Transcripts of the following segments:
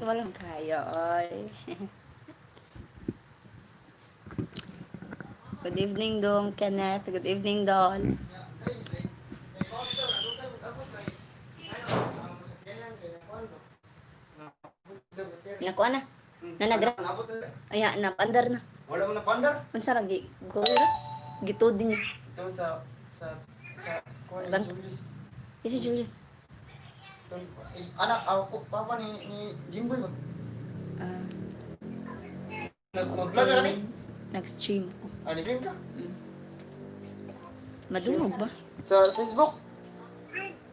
walang kaya, oy. Good evening, Dong Kenneth. Good evening, Don. Nakuha na. Nanadra. Ay, na, pandar na. Wala mo na pandar? Unsa ra gi go ira? Gitod din niya. Ito sa kuha ni Bang. Julius. Si Julius. Anak, ako, papa ni Jimboy ba? Ah, Mag-vlog na ka ni? nag-stream ko. Nag-stream ka? Madungog ba? Sa Facebook?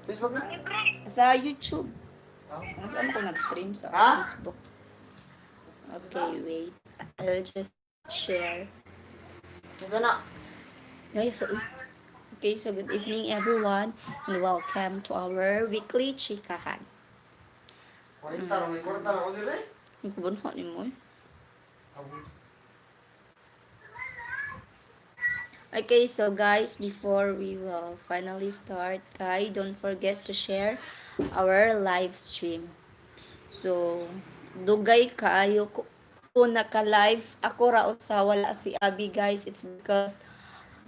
Facebook na? Sa YouTube. Ah. Kung saan ko nag-stream sa Ha? Facebook. Okay, wait. I'll just share. Saan na? Okay, so good evening everyone and welcome to our weekly chikahan. 40 na, may 40 na ako sila eh. Yung kubunho ni mo. Okay, so guys, before we will finally start, guys, don't forget to share our live stream. So, dugay kaayo ko naka-live. Ako ra sa wala si Abby, guys. It's because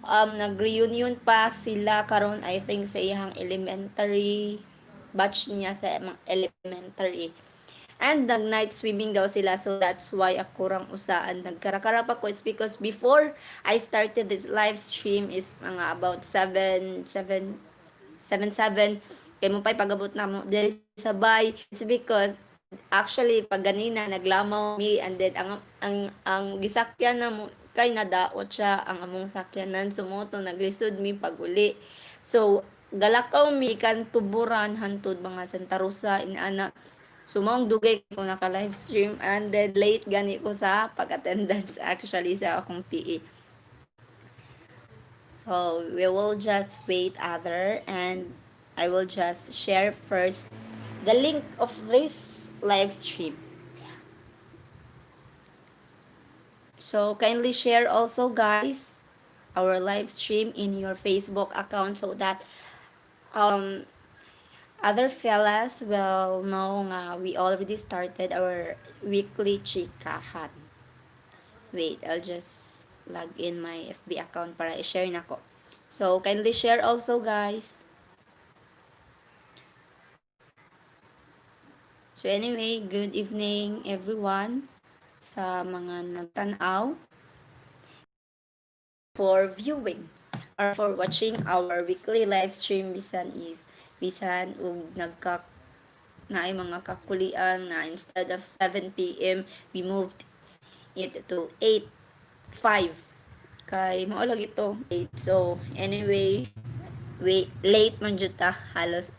nag-reunion pa sila karon I think sa iyang elementary batch niya sa elementary. And nag-night swimming daw sila, so that's why ako rang usaan nagkarakara pa ko. It's because before I started this live stream is mga about 7 kay mo pa'y pagabot na mo diri sa bay. It's because actually pag ganina naglamaw mi and then ang gisakyan na mo kay nadaot siya ang among sakyanan sumoto naglisod mi paguli. So galakaw mi kan tuburan hantud mga Santa Rosa inana. Sumong dugay ko naka live stream and then late gani ko sa pag-attendance actually sa akong PE. So we will just wait other and I will just share first the link of this live stream. So kindly share also guys our live stream in your Facebook account so that other fellas will know nga we already started our weekly chikahan. Wait, I'll just log in my FB account para i-share na ko. So kindly share also guys. So anyway, good evening everyone sa mga nagtanaw for viewing or for watching our weekly live stream bisan ug naay mga kakulian na instead of 7 p.m. we moved it to 8:05 kay mao lang ito 8. So anyway, wait late man jud ta halos.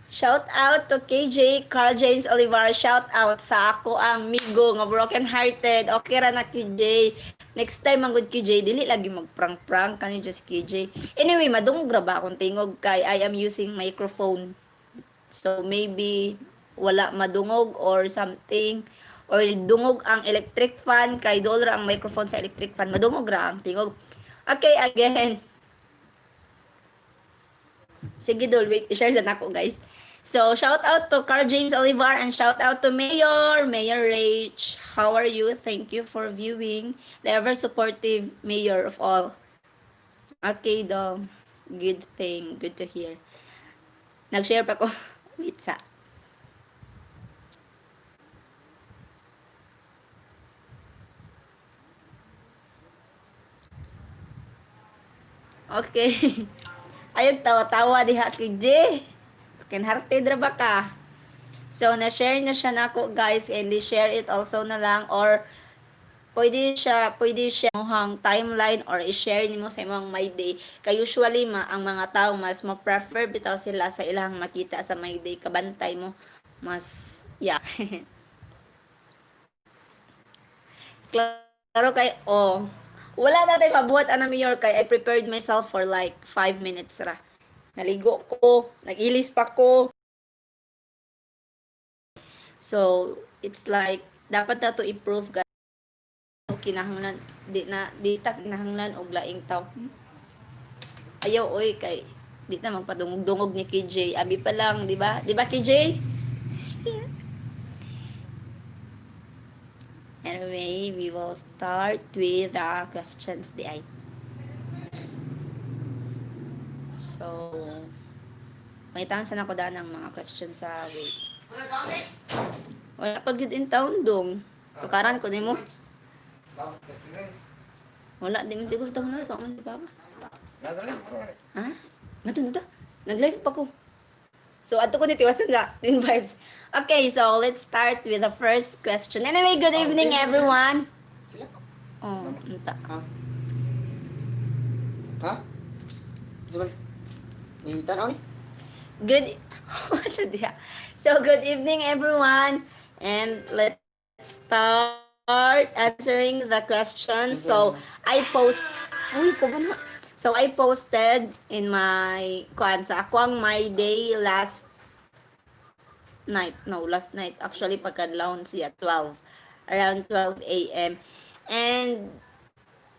Shout out to KJ, Carl James Olivar. Shout out sa ako ang migo nga broken hearted. Okay ra na KJ. Next time ang good KJ, dili lagi mag-prank-prank kani just KJ. Anyway, madungog ra ba akong tingog kay I am using microphone. So maybe wala madungog or something or dungog ang electric fan kay dollar ang microphone sa electric fan. Madungog ra ang tingog. Okay, again. Sige dol, wait, i-share sa nako guys. So, shout out to Carl James Olivar and shout out to Mayor Rach. How are you? Thank you for viewing. The ever supportive mayor of all. Okay, dong. Good thing. Good to hear. Nag-share pa ko. Wait sa. Okay. Ayog tawa-tawa diha kay J. Kinharte dra ba ka? So, na-share na siya nako guys and share it also na lang or pwede siya mohang timeline or i-share nimo sa imong my day. Kay usually ang mga tao mas ma-prefer bitaw sila sa ilang makita sa my day kabantay mo mas yeah. Klaro kay wala na tayo mabuhat ana mayor kay I prepared myself for like 5 minutes ra. Naligo ko, nag-ilis pa ko. So, it's like, dapat na to improve guys. Kinahanglan, di ta kinahanglan og laing taw. Ayaw, oy, kay, di ta magpadungog-dungog ni KJ. Abi pa lang, di ba? Di ba KJ? Anyway, we will start with the questions di ay. So, pangitaan sana ko daan ng mga questions sa wait. Wala pa gid in taon dong. So, karan ko nimo. Wala, di man siguro taon na. So, ano si Papa? Ha? Matun ta? Nag-live pa ko. So, ato ko nitiwasan sa Twin Vibes. Okay, so let's start with the first question. Anyway, good evening, everyone. Sila? Oh, unta. Ha? Ha? Zaman, tanaw ni? Good So good evening everyone and let's start answering the question. So I post Uy, ko ba na? So I posted in my kuan sa ako ang my day last night. No, last night actually pagkadlawon siya 12 around 12 a.m. And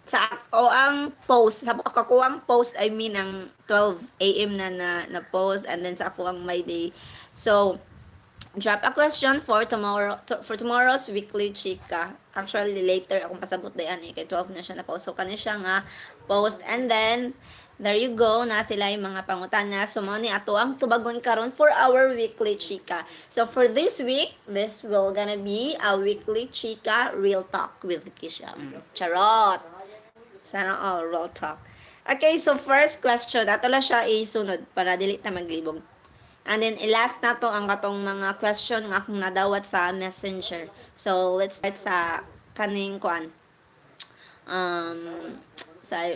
sa ako ang post, sa ako ang post, I mean ang 12 a.m. na post and then sa ako ang my day. So, drop a question for tomorrow's weekly chika. Actually later akong pasabot dayan kay 12 na siya na post. So kani siya nga post and then there you go na sila yung mga pangutana. So mao ni ato ang tubagon karon for our weekly chika. So for this week, this will gonna be a weekly chika real talk with Kisha. Charot. Sana all real talk. Okay, so first question, ato la siya isunod para dili ta maglibog. And then, last na to ang katong mga question nga akong nadawat sa messenger. So, let's start sa kaning kuan. Sa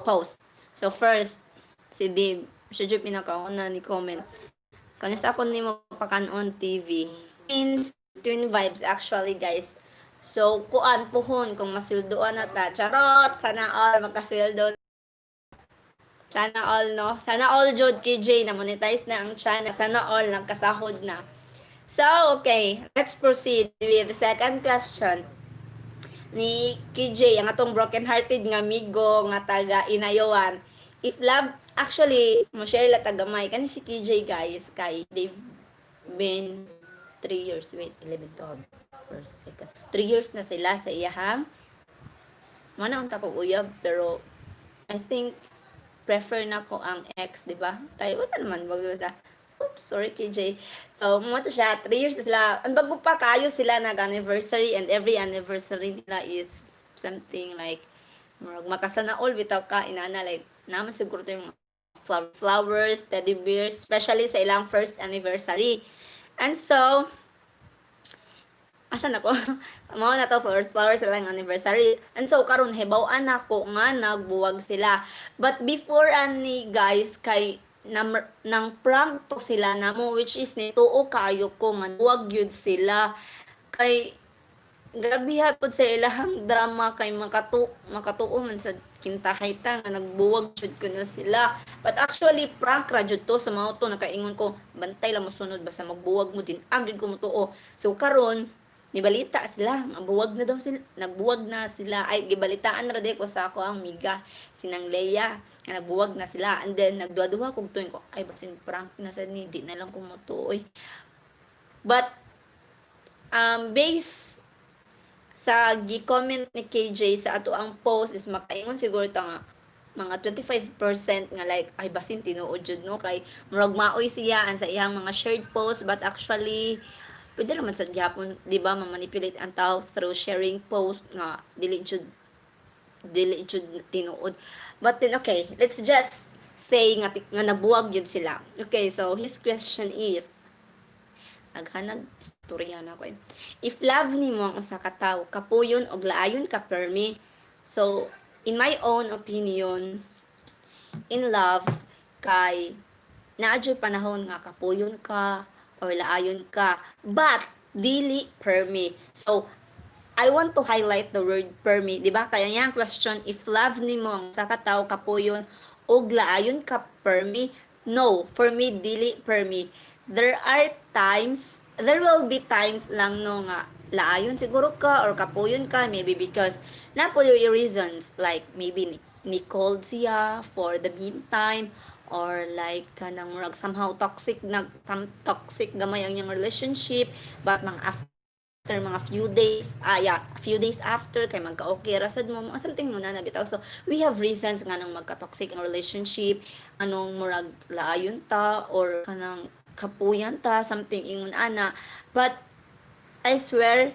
post. So, first, si Dave. Siya dyan pinakauna ni comment. Kanya sa akong ni mo pakanon TV. Means, twin vibes actually, guys. So, kuan puhon kung masildoan na ta. Charot! Sana all magkasildo. Sana all, no? Sana all, Jod KJ, na-monetize na ang channel. Sana all, nagkasahod na. So, okay. Let's proceed with the second question ni KJ, ang atong broken-hearted nga amigo, nga taga Inayawan. If love, actually, mo share la tagamay. Kani si KJ, guys, kay they've been 3 years, wait, 11, 12, first, second. 3 years na sila sa iyahang. Mana ang tako uyab, pero I think prefer na ko ang ex, di ba? Kaya wala naman, bago sa, oops, sorry KJ. So, mo to siya, 3 years na sila. Ang bago pa kayo sila nag-anniversary and every anniversary nila is something like, makasana all bitaw ka, inana, like, naman siguro to yung flowers, teddy bears, especially sa ilang first anniversary. And so, asan ako? Mao na to flowers sila ang anniversary. And so karon hibaw-an ako nga nagbuwag sila. But before ani guys kay nang prank to sila namo which is ni tuo kayo ko nga buwag yun sila kay grabe hapon sa ilahang drama kay makatuo man sa kintahayta nga nagbuwag jud ko na sila. But actually prank ra jud to sa mga to nakaingon ko bantay lang mosunod basta magbuwag mo din agad ko mo tuo. So karon nibalita sila, nagbuwag na sila, ay gibalitaan ra ko sa ako ang miga, sinang Leia, nga nagbuwag na sila, and then nagduwa-duwa kung tuwing ko, ay basin prank na sa ni, di na lang kumutuoy. But, based sa gi-comment ni KJ sa ato ang post is makaingon siguro ta nga mga 25% nga like ay basin tinuod jud no kay murag maoy siya an sa iyang mga shared post but actually pwede naman sa gyapon, di ba, mamanipulate ang tao through sharing post nga dili jud tinuod. But then okay, let's just say nga nabuwag yun sila. Okay, so his question is naghanag istorya na ko. If love nimo ang usa ka tawo, kapuyon og laayon ka permi. So, in my own opinion, in love kay naadyo'y panahon nga kapuyon ka or laayon ka but dili permi. So I want to highlight the word permi, di ba? Kaya niya ang question, if love nimo ang sa katawo kapuyon og laayon ka permi, no, for me dili permi. There will be times lang no nga laayon siguro ka or kapuyon ka maybe because na po yung reasons like maybe ni cold siya for the meantime or like kanang murag somehow toxic gamay ang yung relationship but mga after mga few days, a few days after kay magka-okay rasad mo mga something no na bitaw. So we have reasons nga nang magka-toxic ang relationship, anong murag laayon ta or kanang kapuyan ta something ingon ana. But I swear,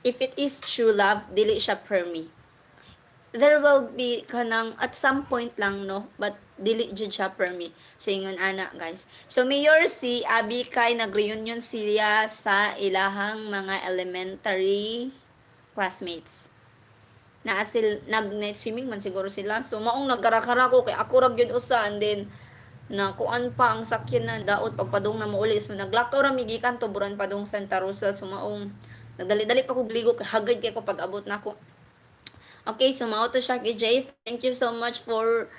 if it is true love, dili siya per me. There will be kanang at some point lang no, but dili jud siya per me. So ingon ana guys. So mayor si Abby kay nag-reunion sila sa ilahang mga elementary classmates. Naasil nag-night swimming man siguro sila. So maong nagkarakara ko kay ako ra gyud usa and then na kuan pa ang sakyan na daot pagpadung na mauli so naglakaw ra migikan to buran padung Santa Rosa so maong nagdali-dali pa ko ligo kay hagrid kay ko pag abot na ko. Okay, so mao to siya kay Jay. Thank you so much for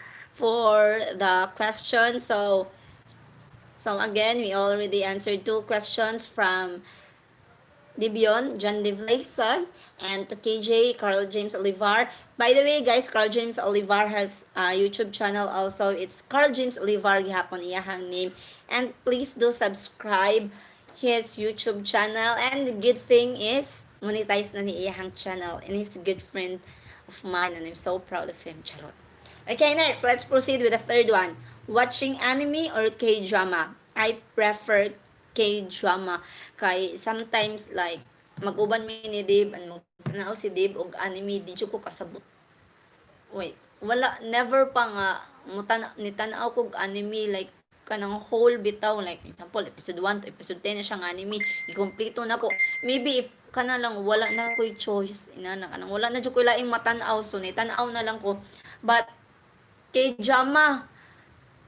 the question. So again, we already answered two questions from Dibion, John Devlayson, and to KJ, Carl James Olivar. By the way, guys, Carl James Olivar has a YouTube channel also. It's Carl James Olivar, gihapon iyahang name. And please do subscribe his YouTube channel. And the good thing is, monetize na ni iyahang channel. And he's a good friend of mine, and I'm so proud of him. Charot. Okay, next, let's proceed with the third one. Watching anime or K-drama? I prefer K-drama. Kay sometimes like, mag-uban mi ni Dave, and magtanaw si Dave og anime, di jud ko kasabot. Wait, wala, never pa nga, nitanaw ko og anime, like, kanang whole bitaw, like, example, episode 1 to episode 10 na siyang anime, ikompleto na ko. Maybe if kana lang, wala na ko'y choice, inana, kanang wala na dyan ko laing matanaw, so nitanaw na lang ko. But, K-drama,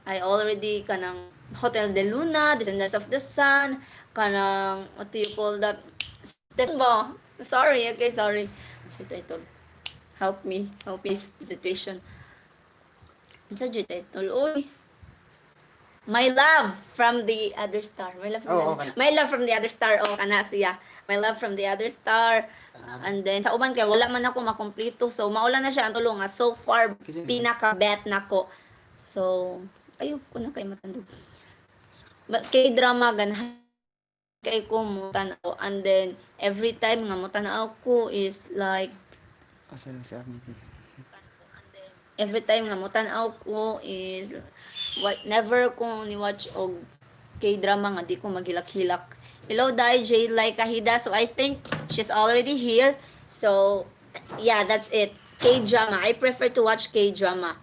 I already kanang Hotel de Luna, Descendants of the Sun, kanang, what do you call that? Step ba? Sorry, okay, sorry. So, title. Help me this situation. Ano sa title? Uy, My Love from the Other Star. My Love from the Other Star. Oh, kana siya. My Love from the Other Star. And then, sa uban kay wala man ako makompleto. So, maula na siya ang tulong nga. So far, pinaka-bet na ko. So, ayun ko na kay matandog. But K-drama, ganahan kay ko mo tanaw. And then, every time nga mo tanaw ko is like, Asa lang si Arnity. every time nga mo tanaw ko is what never ko ni watch og K-drama nga di ko maghilak-hilak. Hello Dai J like Kahida. So I think she's already here. So yeah, that's it. K-drama. I prefer to watch K-drama.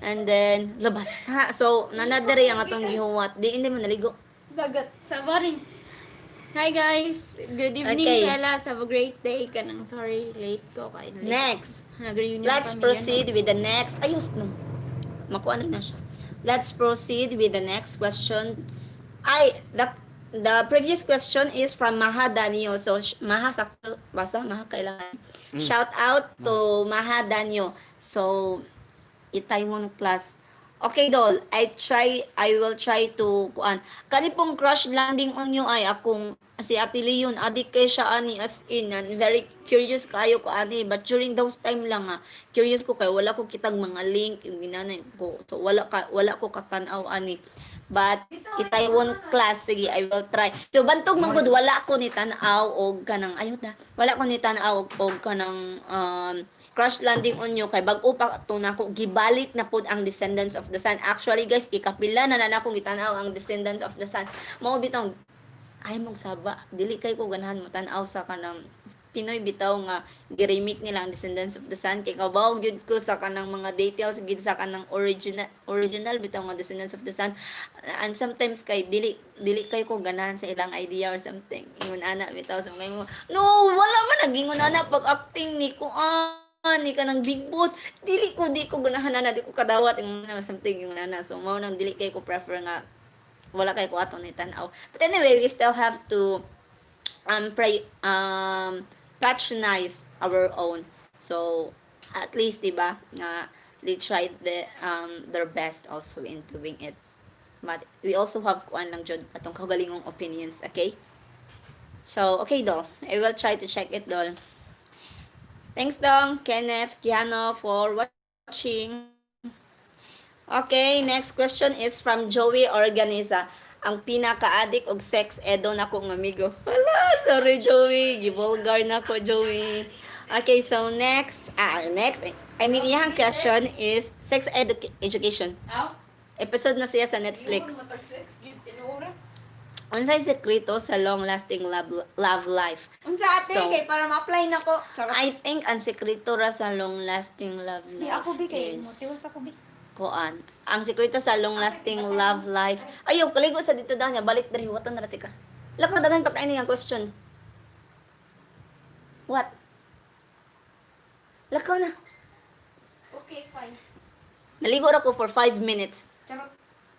And then labas ha. So nanadere ang atong gihuwat. Di hindi man naligo. Dagat. Sabarin. Hi guys. Good evening, Okay. fellas. Have a great day. Kanang sorry, late ko. Kaya Next. nag-reunion Let's kami, proceed with the next. Ayos no. Makuha na siya. Let's proceed with the next question. The previous question is from Maha Danyo. So, Maha, sakto, basa, Maha, kailangan. Shout out to Maha Danyo. So, Itaewon class. Okay, Dol. I will try to, kuan. Kani pong crush landing on you ay akong, si Ate Leon, adik kay siya ani as in, and very curious kayo ko ani, but during those time lang curious ko kay wala ko kitag mga link, yung ginanay ko, so wala ko katanaw ani. But Itaewon class, sige, I will try. So bantog man gud wala ko ni tanaw og kanang ayot na. Wala ko ni tanaw og kanang Crash Landing on You kay bag-o pa to nako gibalik na pud ang Descendants of the Sun. Actually guys, ikapila na nako gitanaw ang Descendants of the Sun. Mao bitaw ay mong saba, dili kay ko ganahan mo tan-aw sa kanang Pinoy bitaw nga gi-remake nila ang Descendants of the Sun kay kabaw gyud ko sa kanang mga details gid sa kanang original bitaw nga Descendants of the Sun, and sometimes kay dili kay ko ganahan sa ilang idea or something ingon ana bitaw sa mga mo no wala man nagingon ana pag acting ni ko ni ka ng Big Boss di ko ganahan ana di ko kadawat ingon ana something ingon ana, so mao nang dili kay ko prefer nga wala kay ko ato ni tan-aw. But anyway, we still have to patronize our own. So at least diba they tried their best also in doing it. But we also have kuan lang jud atong kagalingong opinions, okay? So okay Dol, I will try to check it Dol. Thanks Dong, Kenneth, Kiano for watching. Okay, next question is from Joey Organiza. ang pinaka-addict og sex edo na kong amigo. Hala, sorry Joey, gibulgar na ko Joey. Okay, so next, I mean, iyang question is sex education. Aw? Episode na siya sa Netflix. Matag-sex, gid tinuora. Unsay sekreto sa long-lasting love life? Unsa ate So, kay para ma-apply nako. Charot. I think ang sekreto ra sa long-lasting love Di life ako bi kay is motiwas ako bi. kuan. Ang sekreto sa long-lasting love life. Ayaw, kaligo sa dito daw niya. Balik dari, watan na ka. Lako daghan pa kaini nga question. What? Lakaw na. Okay, fine. Naligo ra ko for 5 minutes. Charot.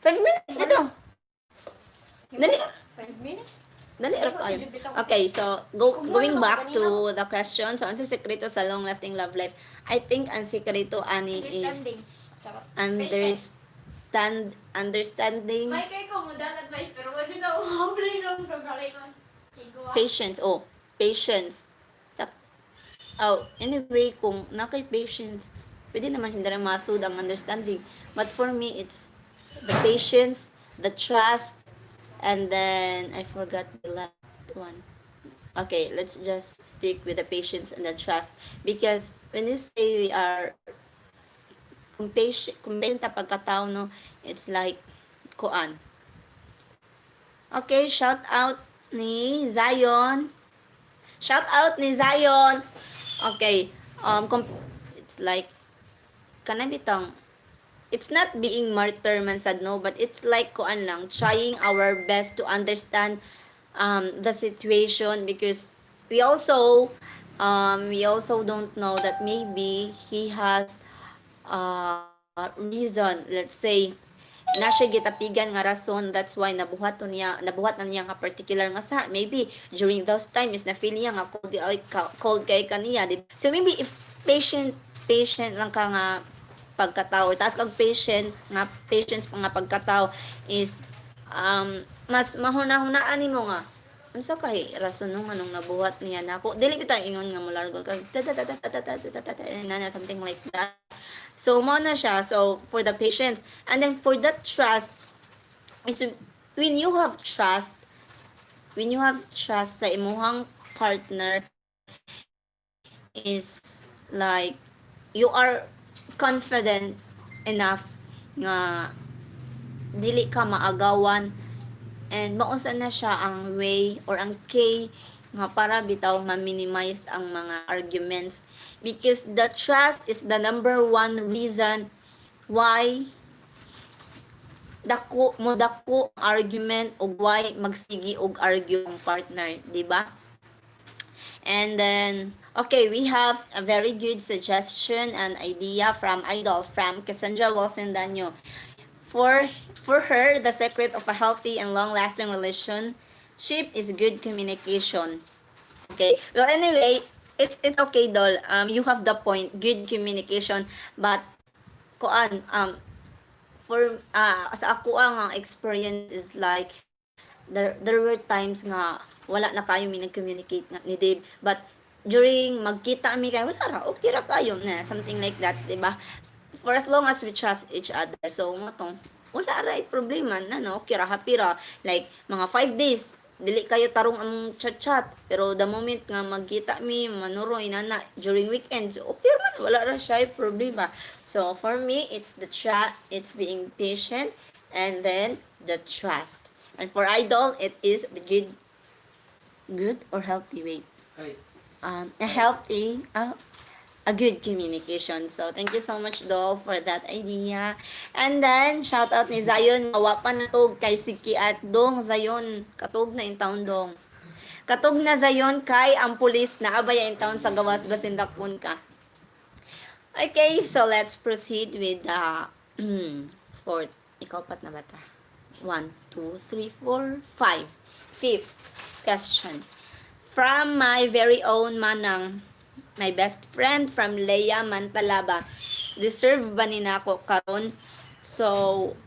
5 minutes bitaw. Dali. 5 minutes? Dali ra kayo. Okay, so going back to the question. So, ano sekreto sa long-lasting love life? I think ang sekreto ani is Understanding. Charot. understanding, May kay ko mo dang advice pero wala na umablay ng pagkakailan. patience. Oh, patience. Sa, anyway, kung nakay patience, pwede naman hindi rin masud ang understanding. But for me, it's the patience, the trust, and then I forgot the last one. Okay, let's just stick with the patience and the trust. Because when you say we are kung patient ta pagkatao, no, it's like, kuan. Okay, shout out ni Zion. Shout out ni Zion. Okay, it's like, kana bitang, it's not being martyr man sad, no, but it's like kuan lang, trying our best to understand the situation, because we also don't know that maybe he has reason, let's say, na siya gitapigan nga rason, that's why nabuhat na niya nga particular nga sa, maybe during those times na feel niya nga cold kay kaniya, di ba? So maybe if patient lang ka nga pagkatao, taas kag patience pa nga pagkatao is mas mahuna-hunaan nimo nga unsa kay rason nung anong nabuhat niya nako, dili bitaw ingon nga molargo kag something like that. So mo na siya. So for the patience, and then for the trust is when you have trust, sa imuhang partner, is like you are confident enough nga dili ka maagawan, and maunsa na siya ang way or ang key nga para bitaw ma-minimize ang mga arguments, because the trust is the number one reason why dako ang argument o why magsigi og argue ang partner, di ba? And then, okay, we have a very good suggestion and idea from Idol, from Cassandra Wilson Danyo. For her, the secret of a healthy and long-lasting relationship is good communication. Okay. Well, anyway, it's okay, Dol. You have the point, good communication, but kuan for sa ako ang experience is like there were times nga wala na kayo mi nag-communicate nga ni Dave, but during magkita mi kay wala ra, okay ra kayo na something like that, di ba? For as long as we trust each other, so matong wala ra problema na, no, okay ra, happy ra, like mga 5 days dili kayo tarong ang chat-chat, pero the moment nga magkita mi manuro inana during weekends, okay man, wala ra siya problema. So for me, it's it's being patient, and then the trust. And for Idol, it is the good or healthy way. Kay A healthy, a good communication. So, thank you so much, Dol, for that idea. And then, shout out ni Zion, mawa pa na to kay Siki at Dong. Zion, katog na in town, Dong. Katog na Zion kay ang pulis na abaya in town sa gawas basindakpon ka. Okay, so let's proceed with the fourth. Ikaw pat na bata. 1, 2, 3, 4, 5. Fifth question. From my very own Manang, my best friend from Leia Mantalaba. Deserve ba ni nako karon? So,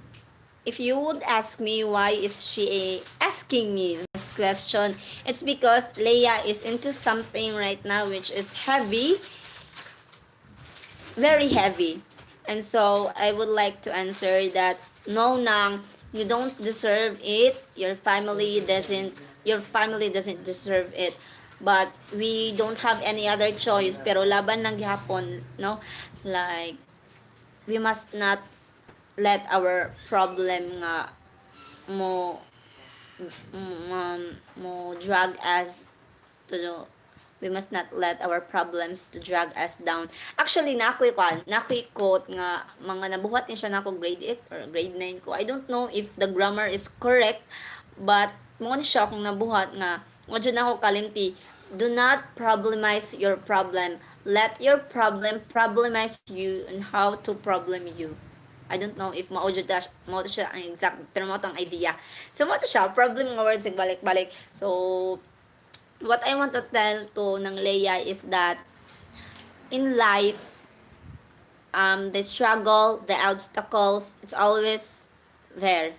if you would ask me why is she asking me this question, it's because Leia is into something right now which is heavy, very heavy. And so, I would like to answer that no nang You don't deserve it. Your family doesn't deserve it. But we don't have any other choice. Pero laban lang gyapon, no? Like, we must not let our problem nga mo mo drag us to the we must not let our problems to drag us down. Actually, nakoy quote nga mga nabuhat ni siya nako grade 8 or grade 9 ko. I don't know if the grammar is correct, but mo ni siya kung nabuhat nga mo dyan ako kalimti. Do not problemize your problem. Let your problem problemize you and how to problem you. I don't know if mao siya ang exact pero mao ang idea. So mao siya problem nga words balik-balik. So what I want to tell to ng Leia is that in life, the struggle, the obstacles, it's always there.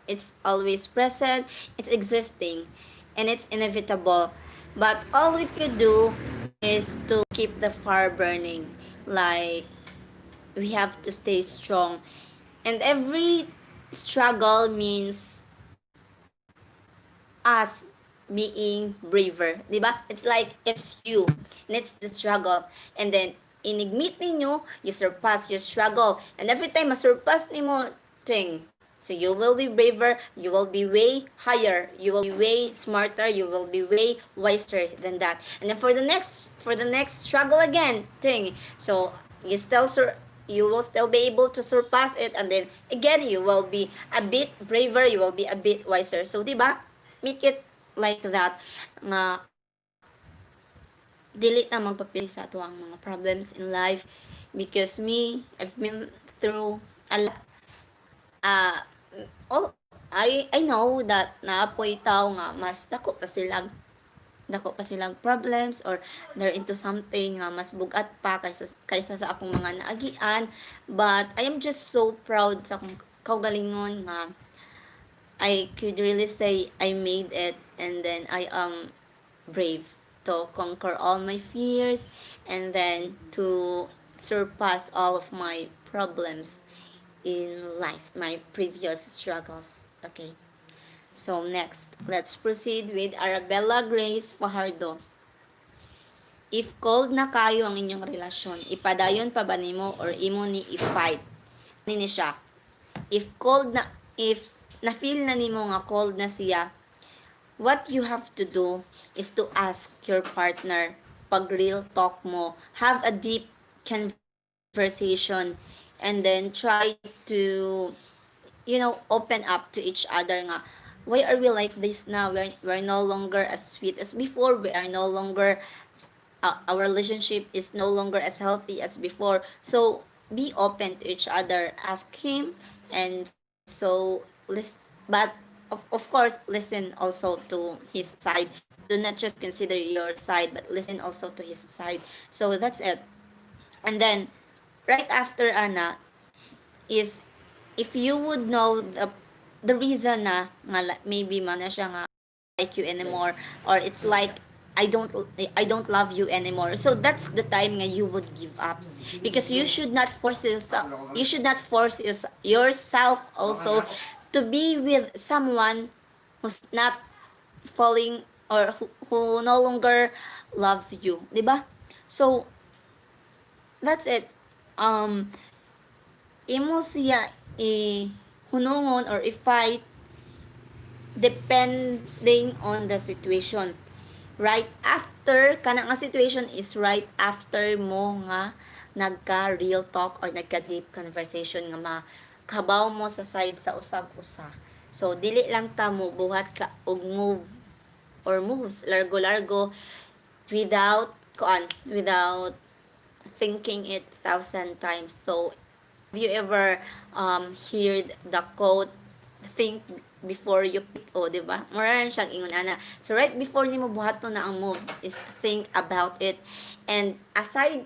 It's always present, it's existing, and it's inevitable. But all we could do is to keep the fire burning. Like, we have to stay strong. And every struggle means us being braver, 'di ba? It's like it's you and it's the struggle. And then inigmit ninyo, you surpass your struggle. And every time masurpass nimo thing, so you will be braver, you will be way higher, you will be way smarter, you will be way wiser than that. And then for the next struggle again thing, so you will still be able to surpass it, and then again you will be a bit braver, you will be a bit wiser. So 'di ba? Make it like that nga dili na magpapili sa ato ang mga problems in life, because I've been through a lot. uh, all I know that naapoy tao nga mas dako pa silang problems, or they're into something nga mas bugat pa kaysa sa akong mga naagian. But I am just so proud sa akong kaugalingon nga I could really say I made it, and then I am brave to conquer all my fears, and then to surpass all of my problems in life, my previous struggles. Okay. So next, let's proceed with Arabella Grace Fajardo. If cold na kayo ang inyong relasyon, ipadayon pa ba nimo or imo ni i-fight? Nini siya. If na feel na nimo nga cold na siya, what you have to do is to ask your partner, pag real talk mo, have a deep conversation, and then try to, open up to each other nga, why are we like this now? We're no longer as sweet as before. We are no longer, our relationship is no longer as healthy as before. So, be open to each other. Ask him, and so, but of course, listen also to his side. Do not just consider your side, but listen also to his side. So, that's it. And then, right after, Ana, is if you would know the reason na nga maybe man na siya nga like you anymore, or it's like I don't love you anymore. So that's the time nga you would give up, because you should not force yourself also to be with someone who's not falling, or who no longer loves you, 'di ba? So that's it. Imo siya hunungon or i-fight depending on the situation. Right after, kana nga situation is right after mo nga nagka real talk or nagka deep conversation nga makabaw mo sa side sa usab-usa. So dili lang ta mo buhat ka og moves largo-largo without thinking it 1,000 times. So have you ever heard the quote, think before you click, o, di ba? Mura rin siyang ingon, ana. So, right before nimo buhaton na ang moves is think about it. And aside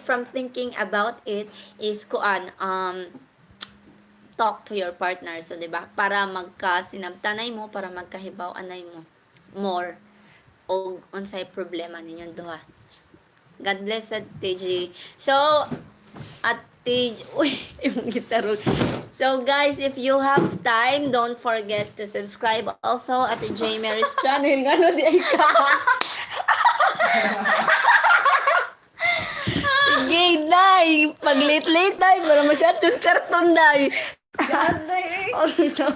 from thinking about it is talk to your partner. So, di ba? Para magkasinabtanay mo, para magkahibaw-anay mo more o unsay problema ninyong duha. God bless at TG. So, at Ate, uy, yung gitaro. So guys, if you have time, don't forget to subscribe also at J. Mary's channel. Ngano di ay ka? Sige, day. Pag late, day. Para masyadong karton, day. Okay, so,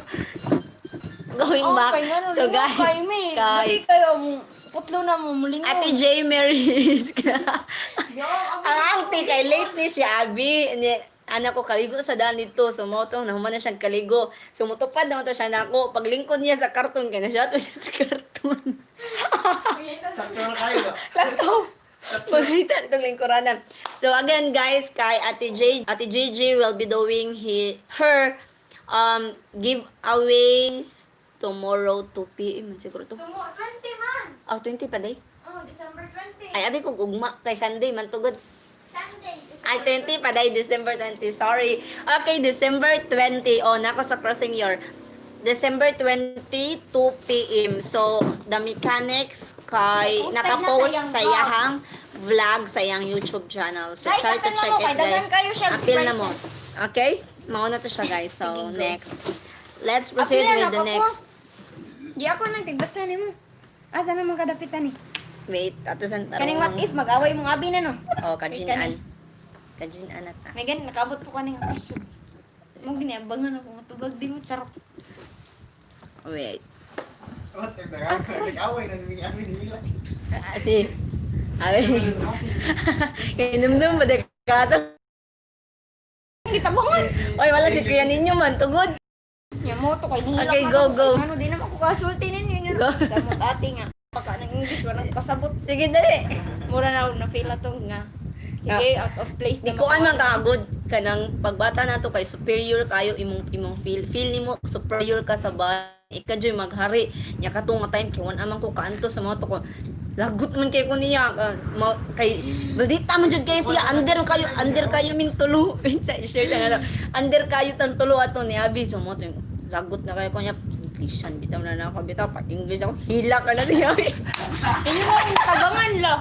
going back. So guys, Kay kay kayo putlo na mo muling. Ate J. Mary's ang auntie kay late ni si Abby. Anak ko kaligo sa daan dito. Sumotong, nahuman na siyang kaligo. Sumutupad na to siya nako. Paglingkod niya sa karton, kaya na siya sa karton. Sakto na kayo ba? Lantaw. Pagkita itong lingkuranan. So again guys, kay Ate JJ will be doing her giveaways tomorrow 2 p.m. siguro to. 20 man. Oh, 20 pa day. Oh, December 20. Ay, abi kong ugma kay Sunday man tugod. Sunday. Ay, 20 pa day, December 20. Sorry. Okay, December 20. Oh, nako sa crossing year. December 20, 2 p.m. So, the mechanics kay Posted nakapost na sa sa iyang iyang vlog sa iyang YouTube channel. So, Guys, try to appeal na check mo, it, kay guys. daghan kayo siya Appeal na mo. prices. Okay? Mauna to siya, guys. So, Sige, go. next. Let's proceed Appeal na with the ako po. next. Di ako nang tigbasa ni mo. Asa na mga kadapitan ni? Wait, ato san Kaning what if mag-away mong abi na no? Oh, Kani. kajinaan. Kajinaan na ta. May ganun, nakabot po ka ng question. Mong giniabangan ako, matubag di mo, charot. Wait. What if nag-away na nag-away nila? Si. Ay. Kinumdum ba ka to? Gitabangan! Oy, wala si kuya ninyo man, tugod. Yamoto kay nihilak Okay, na go, ako. go. Ano, di naman ko kasulti ninyo. Go. Sa mo ate nga. Baka ng English, walang kasabot. Sige, dali. Mura na ako na-feel na to nga. Sige, out of place Di ko man kagod ka ng pagbata na to kay superior kayo imong feel nimo superior ka sa bahay. Ika joy maghari. Nya katong time kay wan amang ko kaanto sa mga to ko. Lagot man kay ko niya kay baldita man jud kay siya under kayo min tulo. Sa share na lang. Under kayo tan tulo ato ni Abi so mo to lagot na kayo ko niya Englishan bitaw na ako bitaw pag English ako hila ka na siya. Hindi mo ang tabangan lo.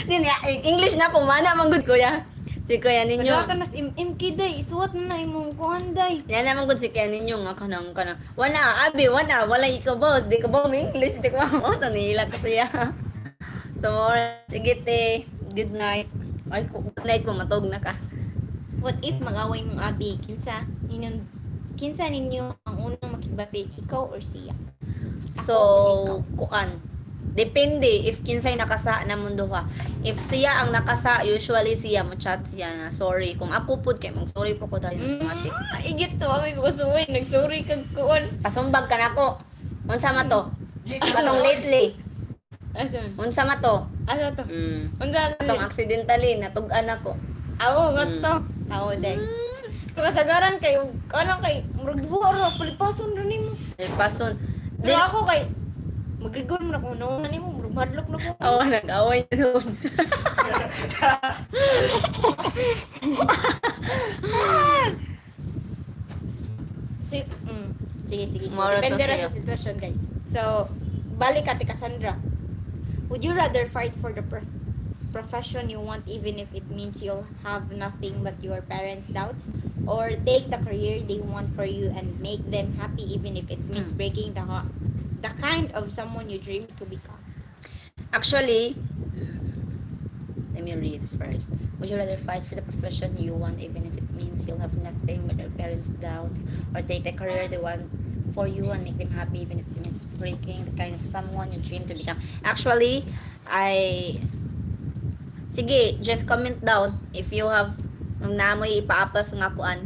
Din English na po mana man gud kuya. Si kuya ninyo. Wala ka nas MK day. Isuwat na imong kuhan day. Yan naman gud si kuya ninyo nga kanang wala abi wala ikaw boss di ka ba English di ka ba to nila ka siya. So sige te good night. Ay good night ko matog na ka. What if mag-away mong abi? Kinsa ninyo ang unang makibati, ikaw or siya? So kuan depende if kinsay nakasa na mundo ha. If siya ang nakasa, usually siya mo chat siya na sorry. Kung ako pud kay mag sorry po ko tayo automatic. Igit to, may gusuway. Nag-sorry kag kuon. Pasumbag ka nako. Unsa man to? Katong lately. Asan? Unsa man to? Asa to? Unsa Katong to? accidentally natug-an ako. Awo, what to? Awo, day. Kung kasagaran kayo, ano kay, murag buhara, palipason rin mo. Pason. Pero ako kay, magrigon mo na kung nauna ni mo, murag madlock na ko. Awa, nag-away na noon. Sige. Moro to Depende ra sa'yo. sa sitwasyon, guys. So, balik ate Cassandra. Would you rather fight for the profession you want even if it means you'll have nothing but your parents' doubts? Or take the career they want for you and make them happy even if it means breaking the kind of someone you dream to become? Actually, let me read first. Would you rather fight for the profession you want even if it means you'll have nothing but your parents' doubts? Or take the career they want for you and make them happy even if it means breaking the kind of someone you dream to become? Actually, sige, just comment down if you have namoy ipaapas nga kuan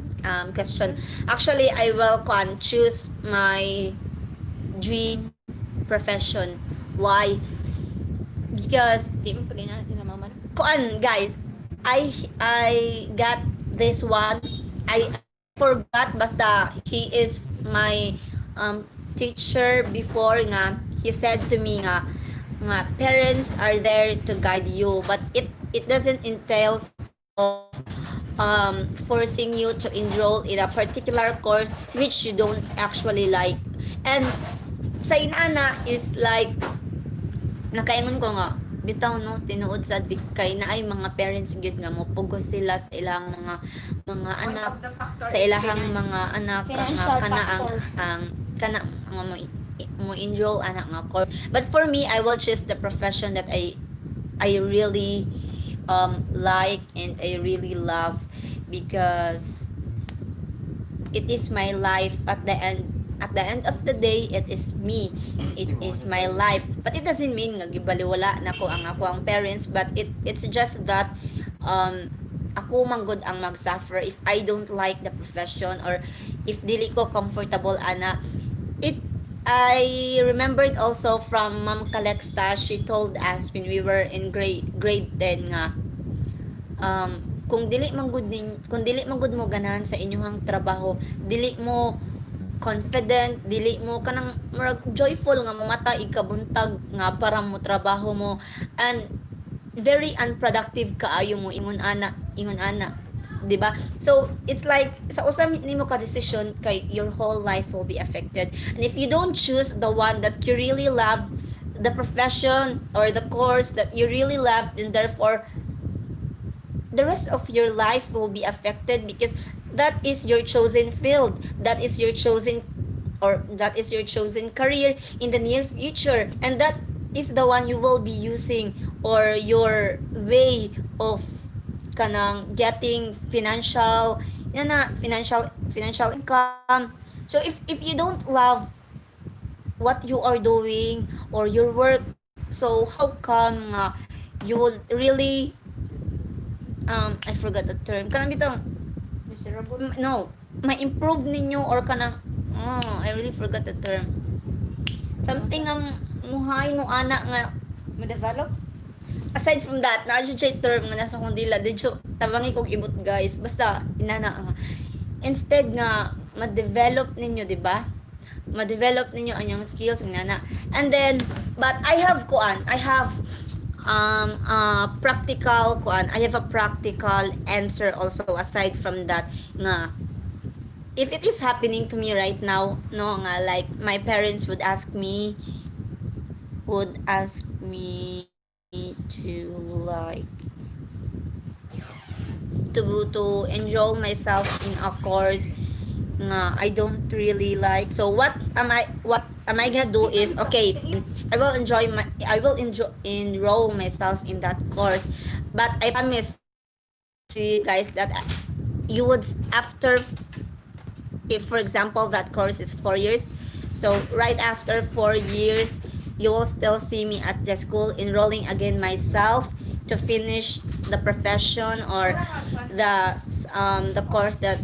question. Actually, I will choose my dream profession. Why? Because Di mo pagay na sila mama. kuan guys, I got this one. I forgot basta he is my teacher before nga he said to me nga parents are there to guide you but it doesn't entail of forcing you to enroll in a particular course which you don't actually like. And sa inana is like nakaingon ko nga bitaw no tinuod sad kay naay mga parents gyud nga mo pugos sila sa ilang mga One anak, of the factor sa is ilahang mga anak nga financial kana factor. ang kana nga mo enroll anak nga course. But for me, I will choose the profession that I really like and I really love, because it is my life at the end of the day. It is me, it is my life, but it doesn't mean nga gibaliwala na ko ang parents, but it's just that ako manggod ang mag-suffer if I don't like the profession, or if dili ko comfortable ana. It I remembered also from Ma'am Calexta. She told us when we were in grade 10 nga, um, kung dili man gud mo ganahan sa inyong trabaho, dili mo confident, dili mo kanang murag joyful nga mamata ikabuntag nga para mo trabaho mo, and very unproductive kaayo mo ingon ana, 'di ba? So it's like sa usa nimo ka decision kay your whole life will be affected, and if you don't choose the one that you really love, the profession or the course that you really love, then therefore the rest of your life will be affected, because that is your chosen field, that is your chosen, or that is your chosen career in the near future, and that is the one you will be using, or your way of kanang getting financial income. So if you don't love what you are doing or your work, so how come you will really I forgot the term kanang bitong Miserable. no, ma-improve ninyo, or kanang I really forgot the term, something ang muhay mo ana nga. Mo-develop? Aside from that, na siya term nga nasa kong dila, didyo tabangi kong ibot guys, basta inana nga instead nga ma-develop ninyo, di ba, ma-develop ninyo ang inyong skills inana. And then but I have practical kuan, I have a practical answer also aside from that nga, if it is happening to me right now, no, nga like my parents would ask me to like to enroll myself in a course nga I don't really like. So what am I gonna do is, okay, I will enroll myself in that course, but I promise to you guys that you would after, if for example that course is 4 years, so right after 4 years you will still see me at the school enrolling again myself to finish the profession or the course that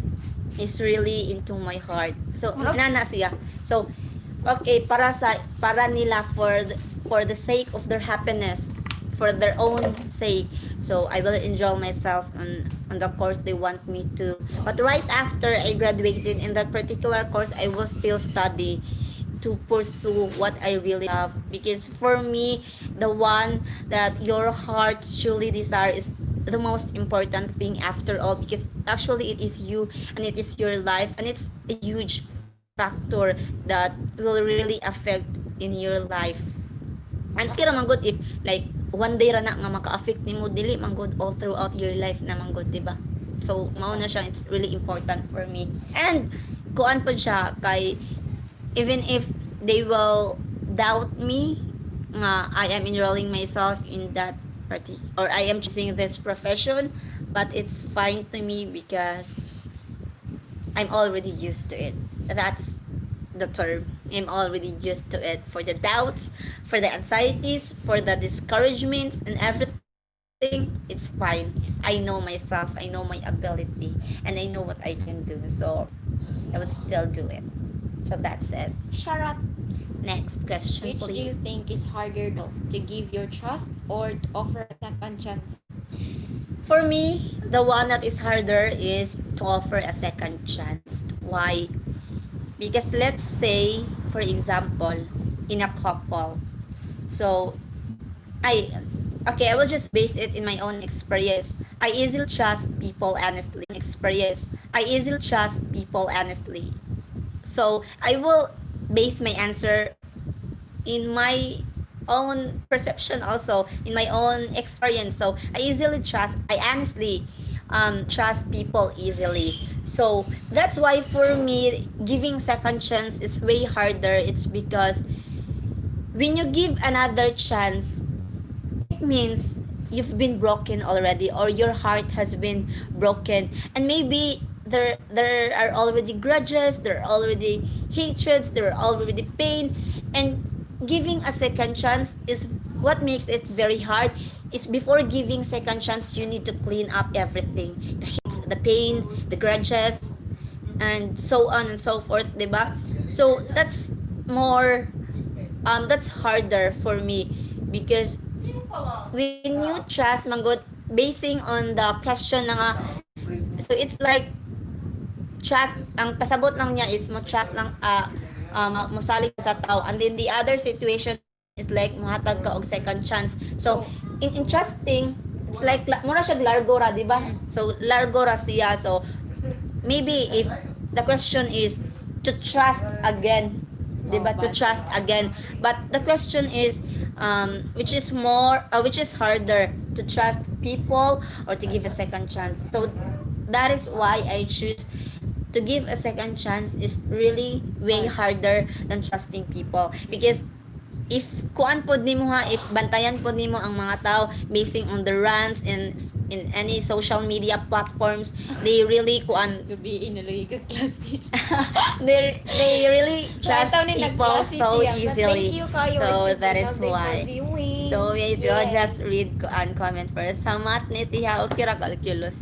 is really into my heart. So nana siya. So okay, para nila, for the sake of their happiness, for their own sake, so I will enjoy myself on the course they want me to. But right after I graduated in that particular course, I will still study to pursue what I really love, because for me the one that your heart truly desire is the most important thing after all, because actually it is you and it is your life, and it's a huge factor that will really affect in your life. And okay ra man good if like one day ra na nga maka-affect nimo, dili man good all throughout your life na man good, di ba? So mao na siya, it's really important for me. And kuan pod siya kay, even if they will doubt me nga I am enrolling myself in that party, or I am choosing this profession, but it's fine to me because I'm already used to it. That's the term. I'm already used to it. For the doubts, for the anxieties, for the discouragements and everything, it's fine. I know myself, I know my ability, and I know what I can do. So I would still do it. So that's it. Sharat, Next question, which do you please. think is harder though? To give your trust or to offer a second chance? For me, the one that is harder is to offer a second chance. Why? Because let's say, for example, in a couple. So, I okay, I will just base it in my own experience. I easily trust people honestly. So, I will base my answer in my own perception also, in my own experience. So I honestly trust people easily. So that's why for me, giving second chance is way harder. It's because when you give another chance, it means you've been broken already, or your heart has been broken, and maybe there are already grudges, there are already hatreds, there are already pain. And giving a second chance is what makes it very hard. Is before giving second chance, you need to clean up everything, the hates, the pain, the grudges, and so on and so forth, diba? So more that's harder for me, because when you trust manggod, basing on the question na nga, so it's like trust, ang pasabot lang niya is mo trust lang, mosalig sa tao, and then the other situation is like mohatag ka og second chance. So in trusting, it's like mura siya largo ra, di ba? So largo ra siya. So maybe if the question is to trust again, di ba, to trust again, but the question is which is harder, to trust people or to give a second chance. So that is why I choose to give a second chance. Is really way harder than trusting people, because if kuan pod nimo ha, if bantayan pod nimo ang mga tao basing on the rants in any social media platforms, they really kuan Gabi inalagi ka klase. they really trust Taw ni people nagklase so siya. But easily. thank you kayo, So Orsi that is Janalde, for why. viewing. So wait, we'll Yes. just read comment first. Samat ni tiha o kira calculus.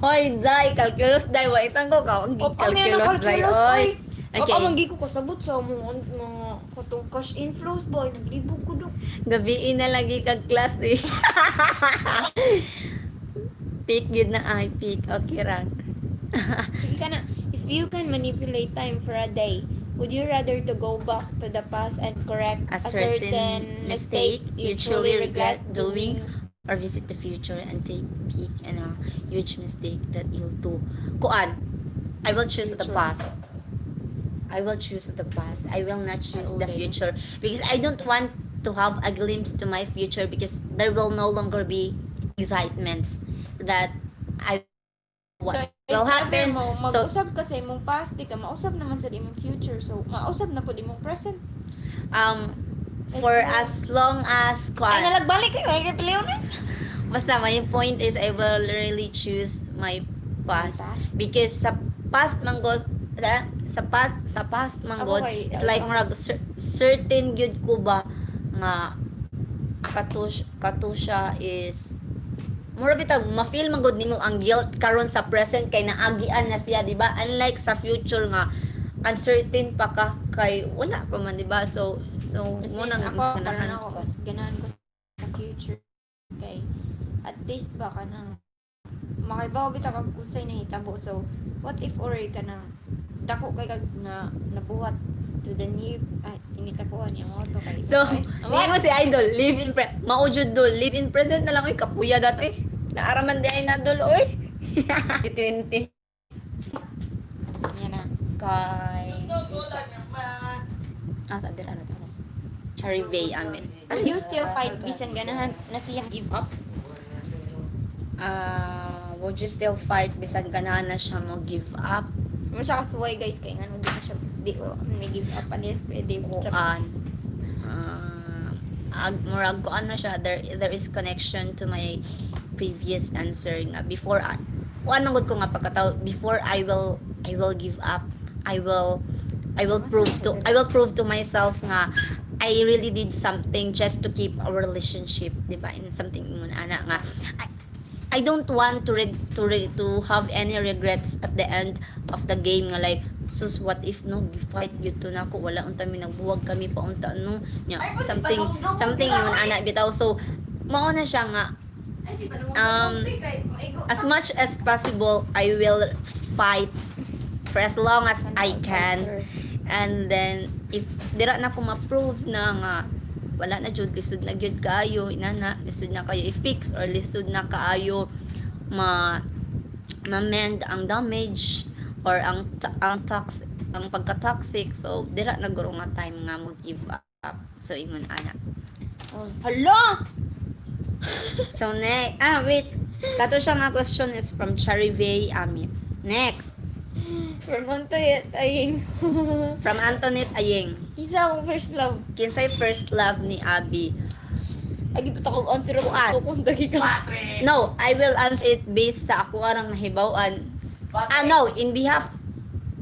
Hoy, Jai, calculus dai wa itang ko ka O pa may calculus dai calculus oy. oy. O Okay. pa manggi ko kasabot sa mga katong cash inflows boy. Libo ko do. Gabi na lagi kag klase. Peak yun na ay peak. Okay ra. Sige ka na. If you can manipulate time for a day, would you rather to go back to the past and correct A certain mistake you truly regret doing, or visit the future and take peek in a huge mistake that you'll do. Kuan, I will choose the Future. past. I will choose the past. I will not choose the Okay. future, because I don't want to have a glimpse to my future, because there will no longer be excitements that I what So, will if ever happen. mo, So mag-usap ka sa imong past, di ka mausap naman sa imong future. So, mausap na po imong present. for as long as Ay, kuan, nalagbalik kayo. Ay, kapiliw na. basta my point is I will really choose my past, Past. because sa past manggod, sa past manggod, Ako kay- it's like murag certain gyud ko ba nga katusha is mura bitaw ma-feel magod nimo ang guilt karon sa present, kay naagian na siya, di ba? Unlike sa future nga uncertain pa ka, kay wala pa man, di ba? So Mas mo nang ako, parang ganahan ako, ko. mas ganahan ko sa future. Okay. At least ba ka na, makibaw bitaw kag unsay nahitabo. So, what if already ka na, dako kay kag na nabuhat to the new, ay, tinitakuan niya mo to kay. So, Ay, hindi mo si Idol, live in maujud dul, live in present na lang, oy, kapuya dato eh. Naaraman di ay nadol, oy. 20. yan na. Kay, sa dira na to. Charivay amin. Would you still fight bisan ganahan na siya give up? Would you still fight bisan ganahan na siya mo give up? Mo siya kasuway guys kay ngano di na siya di ko may give up unless pwede mo. Kuan. Murag kuan na siya, there is connection to my previous answer nga before kuan man gud ko nga pagkataw, before I will give up, I will prove to myself nga I really did something just to keep our relationship, di ba? And something ingon ana nga I don't want to have any regrets at the end of the game nga like, sus, what if no fight gyud to nako, wala unta mi nagbuwag kami pa unta no nya, something ingon ana bitaw. So mao na siya nga as much as possible I will fight for as long as I can. And then if dira na ko ma-prove na nga wala na jud, lisod na gyud kaayo inana, lisod na kayo i-fix or lisod na kaayo ma-mend ang damage or ang pagka-toxic, so dira na guro nga time nga mo give up. So ingon ana. Oh, hala! So wait. Kato siya nga question is from Charivay Amit. Next, From Antoyet, ayun. from Antoinette Ayeng. Isa akong first love. Kinsay first love ni Abby? Ay, di pa takog answer ako Kuan. ito kung dagi ka. No, I will answer it based sa ako arang nahibawan. No, in behalf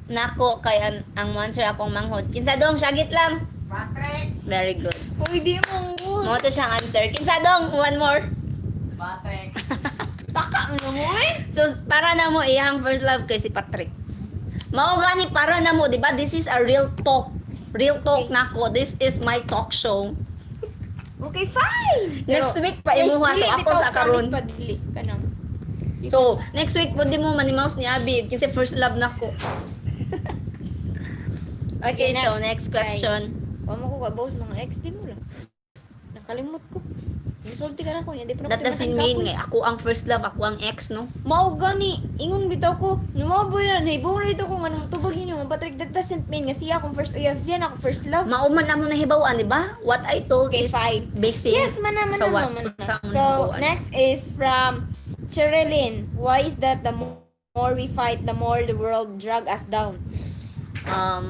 nako kay ang answer akong manghod. Kinsa dong syagit lang. Patrick! Very good. Uy, di mo mo. Mo to siyang answer. Kinsa dong one more. Patrick! Taka mo mo eh. So para na mo iyang first love kay si Patrick. Mao gani para na mo, di ba? This is a real talk. Real talk nako. This is my talk show. Okay, fine. Next week pa imuha so ako sa karon. Padili ka na. So, next week po di mo manimaus ni Abby kasi first love nako. Okay, so next question. Wala mo ko kabawas mga ex din mo lang. Nakalimot ko. Insulti ka na ko niya. Di pa na That doesn't mean nga ako ang first love, ako ang ex, no? Mao gani, ingon bitaw ko. Numaboy na, nahibaw na ito ko nga nang tubag niyo. Patrick, that doesn't mean nga siya akong first uyab, siya na akong first love. Mauman na mo nahibawan, di ba? What I told Okay, is fine. basic. Yes, mana. Sa what? Sa So, nahibawan. next is from Cherilyn. Why is that the more we fight, the more the world drag us down?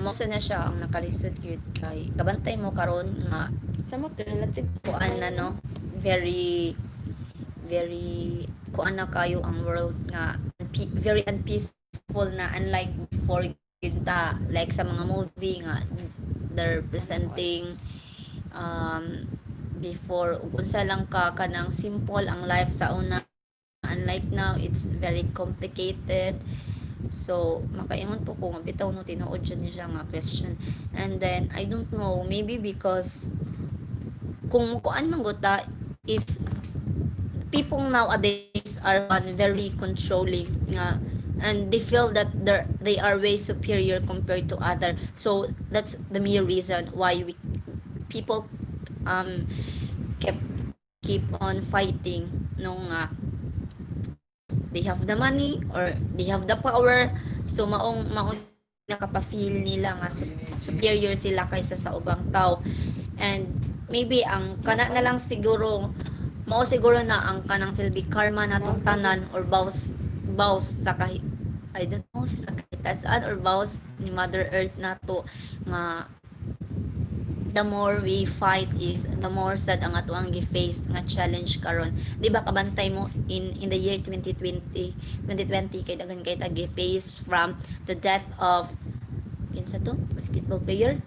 Mo na siya ang nakalisod yun kay kabantay mo karon nga Somewhat relative. kuan na no, very kuan na kayo ang world nga very unpeaceful na unlike before yun ta like sa mga movie nga they're presenting before unsa lang ka kanang simple ang life sa una, unlike now it's very complicated. So makaingon po ko nga bitaw no tinuod jud ni siya nga question, and then I don't know, maybe because kung kuan man guta, if people nowadays are very controlling nga and they feel that they are way superior compared to other, so that's the mere reason why people kept keep on fighting nung they have the money or they have the power, so maong nakapa-feel nila nga superior sila kaysa sa ubang tao. And maybe ang kana na lang siguro mao siguro na ang kanang silbi karma natong tanan or bows sa kahit I don't know if sa kahitasan or bows ni Mother Earth nato nga the more we fight is the more sad ang ato ang gi-face nga challenge karon. Di ba kabantay mo in the year 2020 kay daghan kay ta gi-face from the death of kinsa to basketball player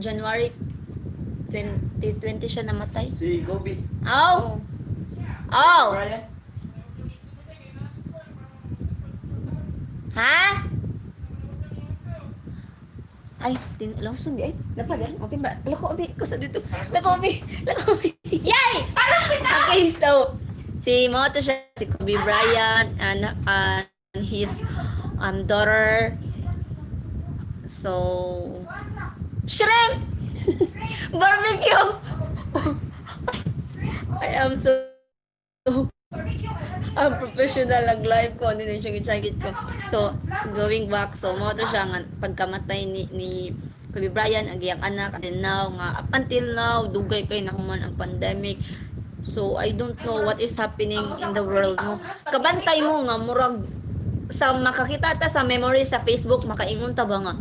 January 2020 siya namatay. Si Gobi. Oh Brian? ha ay lawson di ay napadan open ba lako abi ko sa dito lako abi yay okay, so si mo to siya si Kobe Bryant and his daughter, so shrimp barbecue. I am so professional ang live ko ano din siya gitagit ko. So going back, so mo to siya nga pagkamatay ni Kobe Bryant ang iyang anak, and now nga up until now dugay kay nahuman ang pandemic. So I don't know what is happening in the world, no. Kabantay mo nga murag sa makakita ta sa memory sa Facebook, makaingon ta ba nga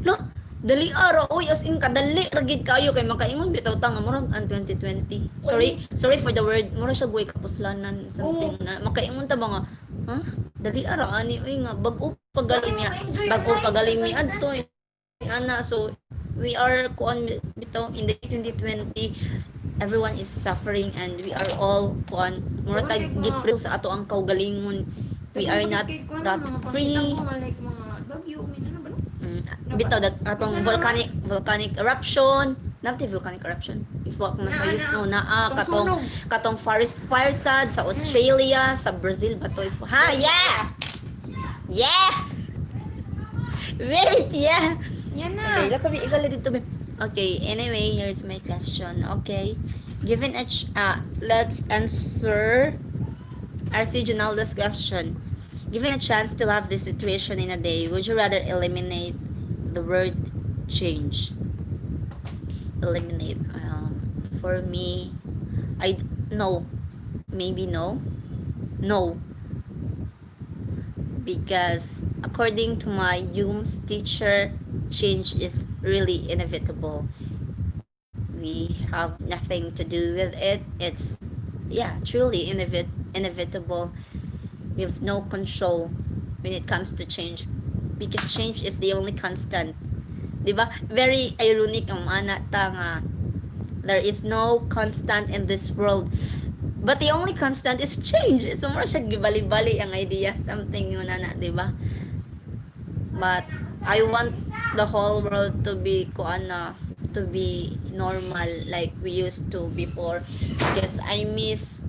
lo dali araw oy as in kadali ragid kayo kay makaingon bitaw ta nga murag ang 2020, sorry for the word, mura siya buhay kapuslanan something na makaingon ta ba nga dali araw ani oy nga bag-o pagaling mi adto ana. So we are kuan bitaw in the 2020, everyone is suffering and we are all kuan mura tag gipril sa ato ang kaugalingon. We are not that free. Bitaw atong volcanic eruption, napti volcanic eruption. If wa ko masayot no naa katong forest fire sad sa Australia, sa Brazil ba to? Wait, yeah. Yan Okay, na. lakabi igali dito. Okay, anyway, here's my question. Okay, given let's answer RC Jonaldo's question. Given a chance to have this situation in a day, would you rather eliminate the word change? eliminate. For me, I no, maybe no, because according to my Hume's teacher, change is really inevitable. We have nothing to do with it. It's, yeah, truly inevitable. We have no control when it comes to change, because change is the only constant. Diba? Very ironic ang ana ta nga there is no constant in this world. But the only constant is change. So, mura siya gibali-bali ang idea. Something yun na, di ba? But, I want the whole world to be, to be normal like we used to before. Because I miss,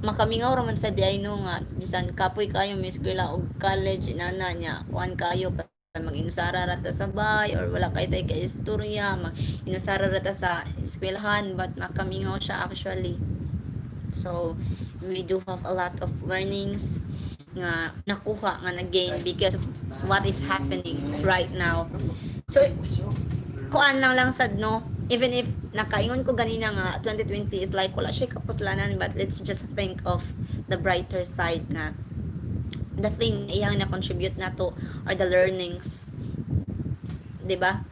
makamingaw raman sa diay no nga, bisan kapoy kayo, miss ko og college, inana niya, kuan kayo, mag-inusara rata sa bay, or wala kay tay kay istorya, mag-inusara rata sa eskwelahan, but makamingaw siya actually. So, we do have a lot of learnings nga nakuha nga na-gain because of what is happening right now. So, kuan lang sad no, even if nakaingon ko ganina nga 2020 is like wala siya kapuslanan, but let's just think of the brighter side nga the thing na iyang na-contribute na to are the learnings, di ba?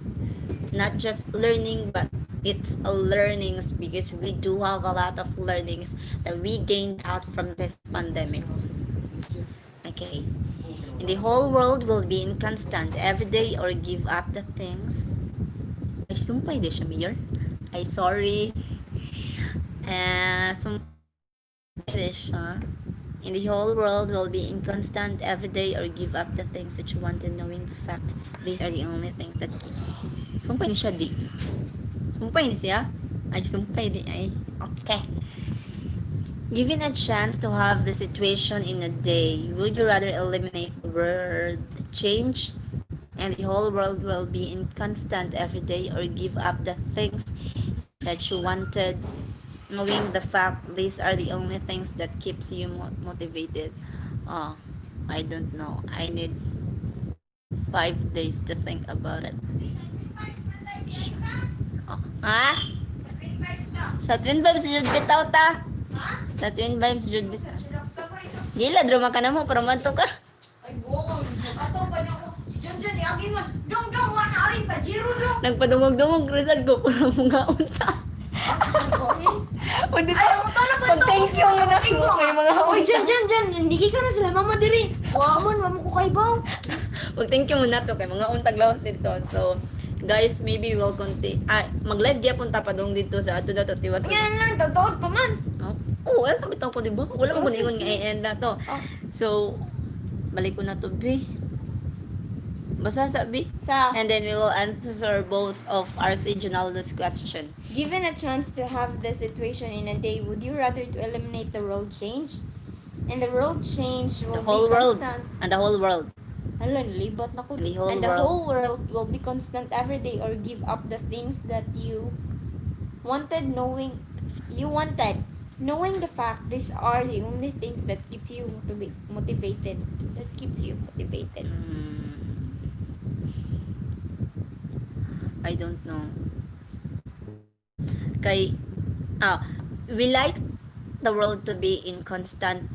Not just learning, but it's a learnings, because we do have a lot of learnings that we gained out from this pandemic. Okay. And the whole world will be in constant every day or give up the things. Ay, sumpay di siya, Mayor. Ay, sorry. Sumpay di siya. In the whole world will be in constant every day or give up the things that you want, and knowing the fact these are the only things that keep. Sumpay ni siya di. Sumpay ni siya. Ay, sumpay di ay. Okay. Given a chance to have the situation in a day, would you rather eliminate the word change and the whole world will be in constant every day, or give up the things that you wanted, knowing the fact these are the only things that keeps you motivated? Oh, I don't know. I need 5 days to think about it. Oh, ha? Sa Twin Vibes jud bitaw ta. Sa Twin Vibes jud bitaw. Gila drama ka na mo para madto ka. Ay, buong. Ato ba niya ko? Si John John, iagi man. Dong, dong, wala rin pa. Jiro, dong. Nagpadungog-dungog resad ko para mga unta. Saan ko, miss? Pwede Ay, pa. ang tala ba Pag ito? thank you nga Thank you. may mga Oy, unta. Jan, hindi ka na sila mama diri. Waman, mamo ko kay baw. Pag thank you muna to kay mga untag lawas dito. So, guys, maybe we'll continue. Mag-live gyapon ta padung dito sa ato dato tiwas. Yan lang, totoo pa man. Oh, wala sa bitaw ko, di ba? Wala mo ingon nga i-end na to. Oh. So, balik ko na to, B. Basta sa B. Sa, And then we will answer both of our seasonalist question. given a chance to have the situation in a day, would you rather to eliminate the world change? And the world change will The whole be world. constant. And the whole world. Hala, nalibot na ko. The whole And the world. whole world will be constant every day, or give up the things that you wanted, knowing the fact these are the only things that keep you motivated. That keeps you motivated. I don't know. Kay, we like the world to be in constant.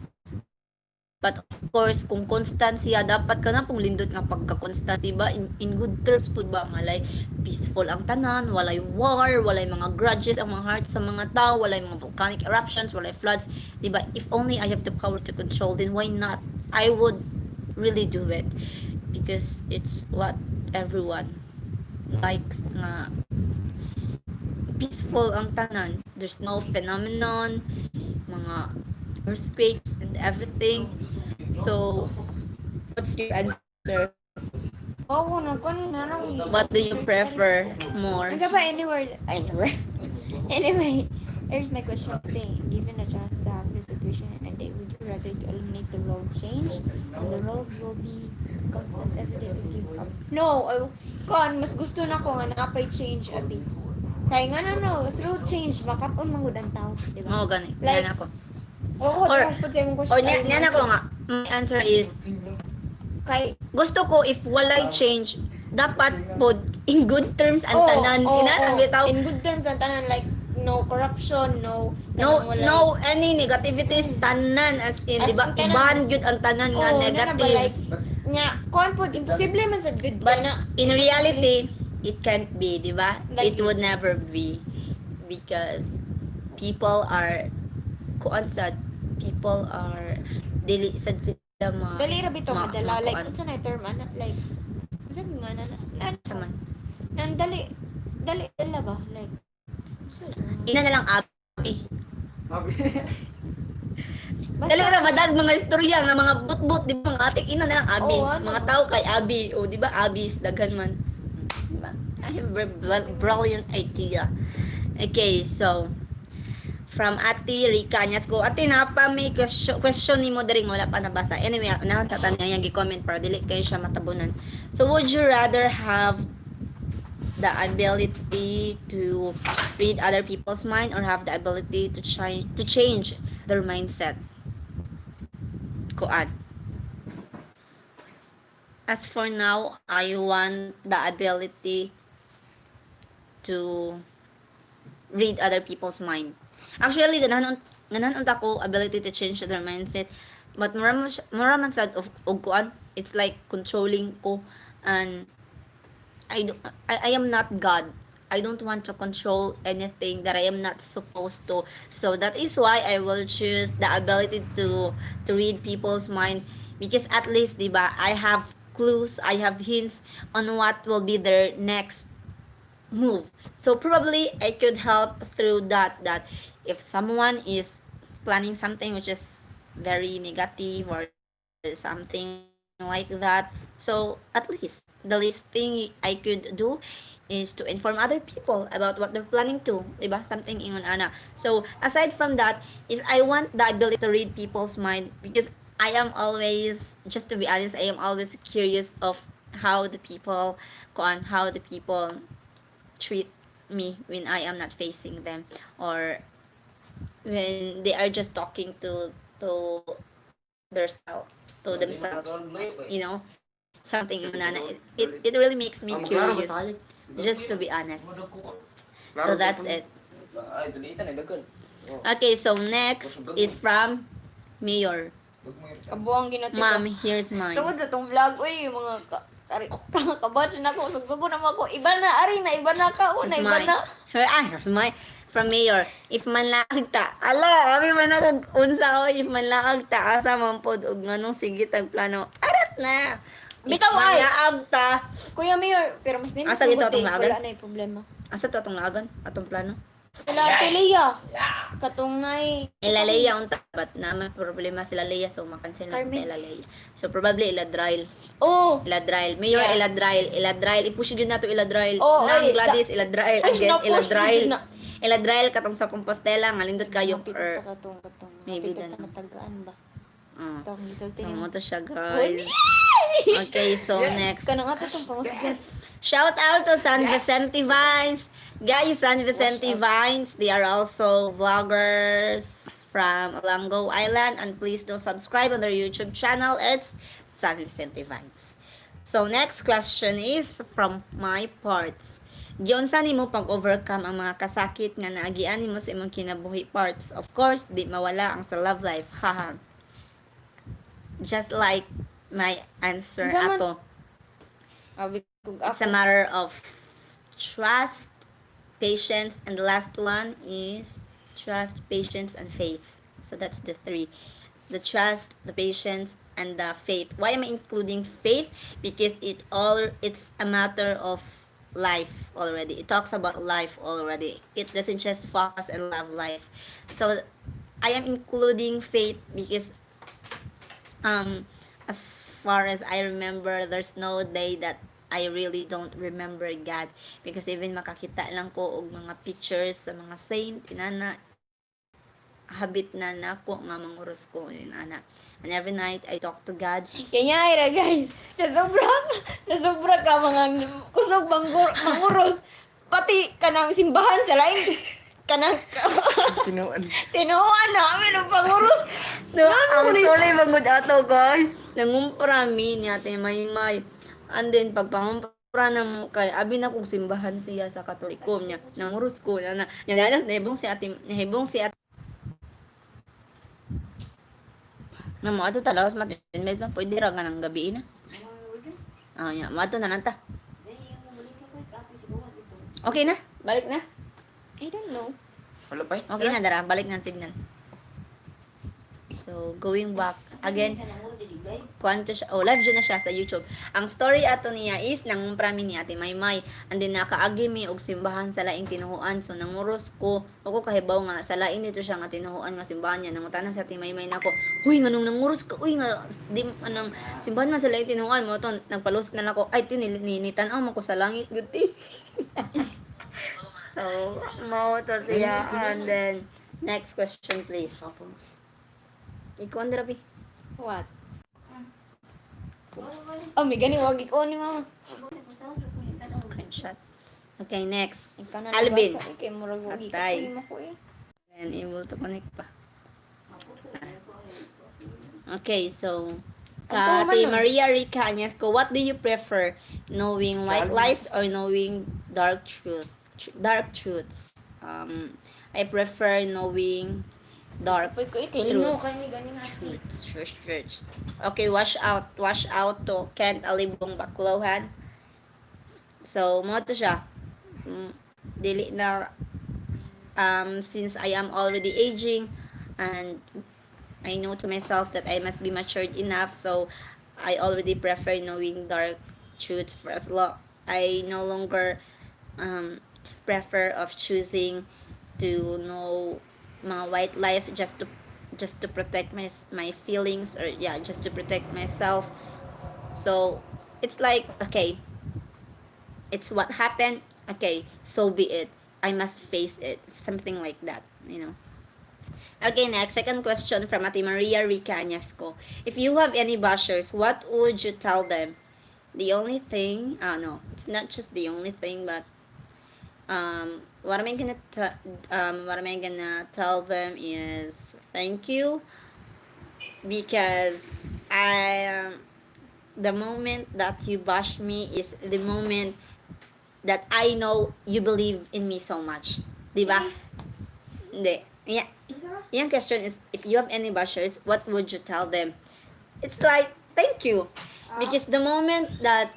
But of course, kung constant siya, dapat ka na pong lindot nga pagka-constant, diba? In good terms po ba, nga like, peaceful ang tanan, walay war, walay mga grudges ang mga hearts sa mga tao, walay mga volcanic eruptions, walay floods, diba? If only I have the power to control, then why not? I would really do it. Because it's what everyone likes nga peaceful ang tanan. There's no phenomenon, mga earthquakes and everything. So, what's your answer? Oo, nagkunin na lang. What do you prefer more? Ano ba, anywhere? Anyway, here's my question today. Given a chance to have this situation in a day, would you rather to eliminate the world change? And the world will be constant every day to give up. No, mas gusto na ko nga napay change, ati. Kaya nga no, through change, makaton mangud ang tao. Diba? Oo, gani. Like, Yan ako. Oo, Or- put sa imong Or question. yan ako nga. My answer is, Kay, gusto ko if walay change, dapat po in good terms ang tanan. Ang bitaw. In good terms ang tanan, like no corruption, no No, kanang walay- no any negativities tanan as in, As di ba? in kanang- Iban gyud ang tanan nga Oo, na ba, like, negatives. nya kuan po imposible man sa good But na in reality, it can't be, di ba? Like- It would never be because people are kuan sad, people are dili sad sila dali ra bitaw madala, like kuan. unsa na yung term ana, like unsa nga na Sa man. nang dali dala ba, like Ina na lang abi. Sabi. Dali ra madag mga istorya nga mga butbut, di ba? Mga atik ina na lang abi. Oo, ano? Mga tao kay abi, o di ba? Abis daghan man. Di ba? I have a brilliant idea. Okay, so from Ate Rica Anyas ko. Ate, napa may question ni mo daring wala pa nabasa. Anyway, tatan yung comment para dili kayo siya matabunan. So, would you rather have the ability to read other people's mind or have the ability to change their mindset? Kuan. As for now, I want the ability to read other people's mind. Actually, ganahan ko ability to change their mindset. But mura man sad of kuan, it's like controlling ko, and I am not God. I don't want to control anything that I am not supposed to. So that is why I will choose the ability to read people's mind, because at least, di ba, I have clues, I have hints on what will be their next move. So probably I could help through that if someone is planning something which is very negative or something like that, so at least the least thing I could do is to inform other people about what they're planning to, diba? Something ingon ana. So aside from that is I want the ability to read people's mind, because I am always, just to be honest, I am always curious of how the people treat me when I am not facing them, or when they are just talking to their self, to themselves, you know, something yun na it really makes me Klaro curious, basta hayag. just to be honest. Klaro So that's basta. it. Okay, so next is from Mayor. kabuang ginatid. Ma'am, here's mine. Tungod sa tong vlog, uy, yung mga kabatch na ko, sugsugo na mo ako. Iba na, ari na, iba na ka, una, Here's iba mine. na. Here's mine. From Mayor, if man laag ta, ala, kami man akong unsa o, if man laag ta, asa man pod, og nganong sige tag plano, arat na. Bitaw, If man ay! laag ta, Kuya Mayor, pero mas nindot Asa gito tungod, atong lagan? wala na yung problema. asa to atong laagan, atong plano? Sila, Leia. Katong nay. Ila Leia ang tapat na may problema sila Leia, so makancel na Carmen. ila Leia. So probably ila Drail. Oh, Ila Drail. Mayor, Yeah. ila Drail. I-push yun na to ila Drail. Oh, Nang ay, Gladys, ila Drail. Ay, Again, ila sinapush Drail. yun na. Ila Drail, katong sa Compostela, ngalindot kayo. Mapit Or, pa katong. maybe Mapit dun. ka matagaan ba? uh, Katong gisulti so niyo. mo to siya, guys. Okay, so next. Kanang ato itong pangusigas. Shout out to San Vicente Vines. Guys, San Vicente Vines, they are also vloggers from Olango Island, and please do subscribe on their YouTube channel. It's San Vicente Vines. So next question is from my parts. Giunsa nimo pag-overcome ang mga kasakit nga naagian nimo sa imong kinabuhi parts? Of course, di mawala ang sa love life. Haha. Just like my answer Unsa man? ato. Abi kung It's ako. a matter of trust, patience, and the last one is trust, patience, and faith. So that's the three. The trust, the patience, and the faith. Why am I including faith? Because it's a matter of life already. It talks about life already. It doesn't just focus on love life. So I am including faith because as far as I remember, there's no day that I really don't remember God, because even makakita lang ko og mga pictures sa mga saint inana, habit na nako nga manguros ko inana, and every night I talk to God. Kanya ira guys. Sa sobra ka mga kusog manguros. Pati kanang simbahan sa lain. Kanang Tinuan. tinuan namin ang panguros. No, ang sulay magud ato guys. Nangumpra mi niya tay may. And then pagpangumpra Para na mo kay abi na kong simbahan siya sa Katoliko niya. Nangurus ko na nilalas nahibong si ate. Na mo ato talawas matin pa pwede ra nga ng gabi na. Ah, nya, mo ato na nanta. Okay na? Balik na? I don't know. Wala pa Okay na dara, balik na ang signal. So, going back again. Kwanto siya, live dyan na siya sa YouTube. Ang story ato niya is nangumpra mi ni Ate Maymay. And then nakaagi mi og simbahan sa laing tinuhuan. So nanguros ko, ako kahibaw nga sa laing dito siya nga tinuhuan nga simbahan niya. Nangutanan sa Ate Maymay nako. Huy nganong nanguros ka? Uy nga di anang simbahan man sa laing tinuhuan mo ton nagpalos na nako. Ay tinilinitan man ko sa langit guti. So, mo to siya. And then next question please. Ikaw andra bi. What? Oh, may gani wag ikaw ni mama. Screenshot. Okay, next. Ikaw na Alvin. nabasa, kay murag wag ikaw Atay. ni mako eh. And able to connect pa. Okay, so Ate Maria Rica Añasco, what do you prefer? Knowing white lies or knowing dark dark truths? I prefer knowing dark Pwede ko itilino truths. kay gani nga. Truths. Okay, wash out to Kent Alibong Baclohan. So, mo to siya. Dili na since I am already aging and I know to myself that I must be matured enough, so I already prefer knowing dark truths for as long. I no longer prefer of choosing to know mga white lies just to protect my feelings, or yeah, just to protect myself. So it's like, okay, it's what happened, okay, so be it, I must face it, something like that, you know. Okay, next, second question from Ate Maria Rica Añasco. If you have any bashers, what would you tell them? The only thing, no, it's not just the only thing, but what am I gonna tell them is thank you, because the moment that you bash me is the moment that I know you believe in me so much, di ba? Hindi. Yeah. Yung question is, if you have any bashers, what would you tell them? It's like, thank you. Because the moment that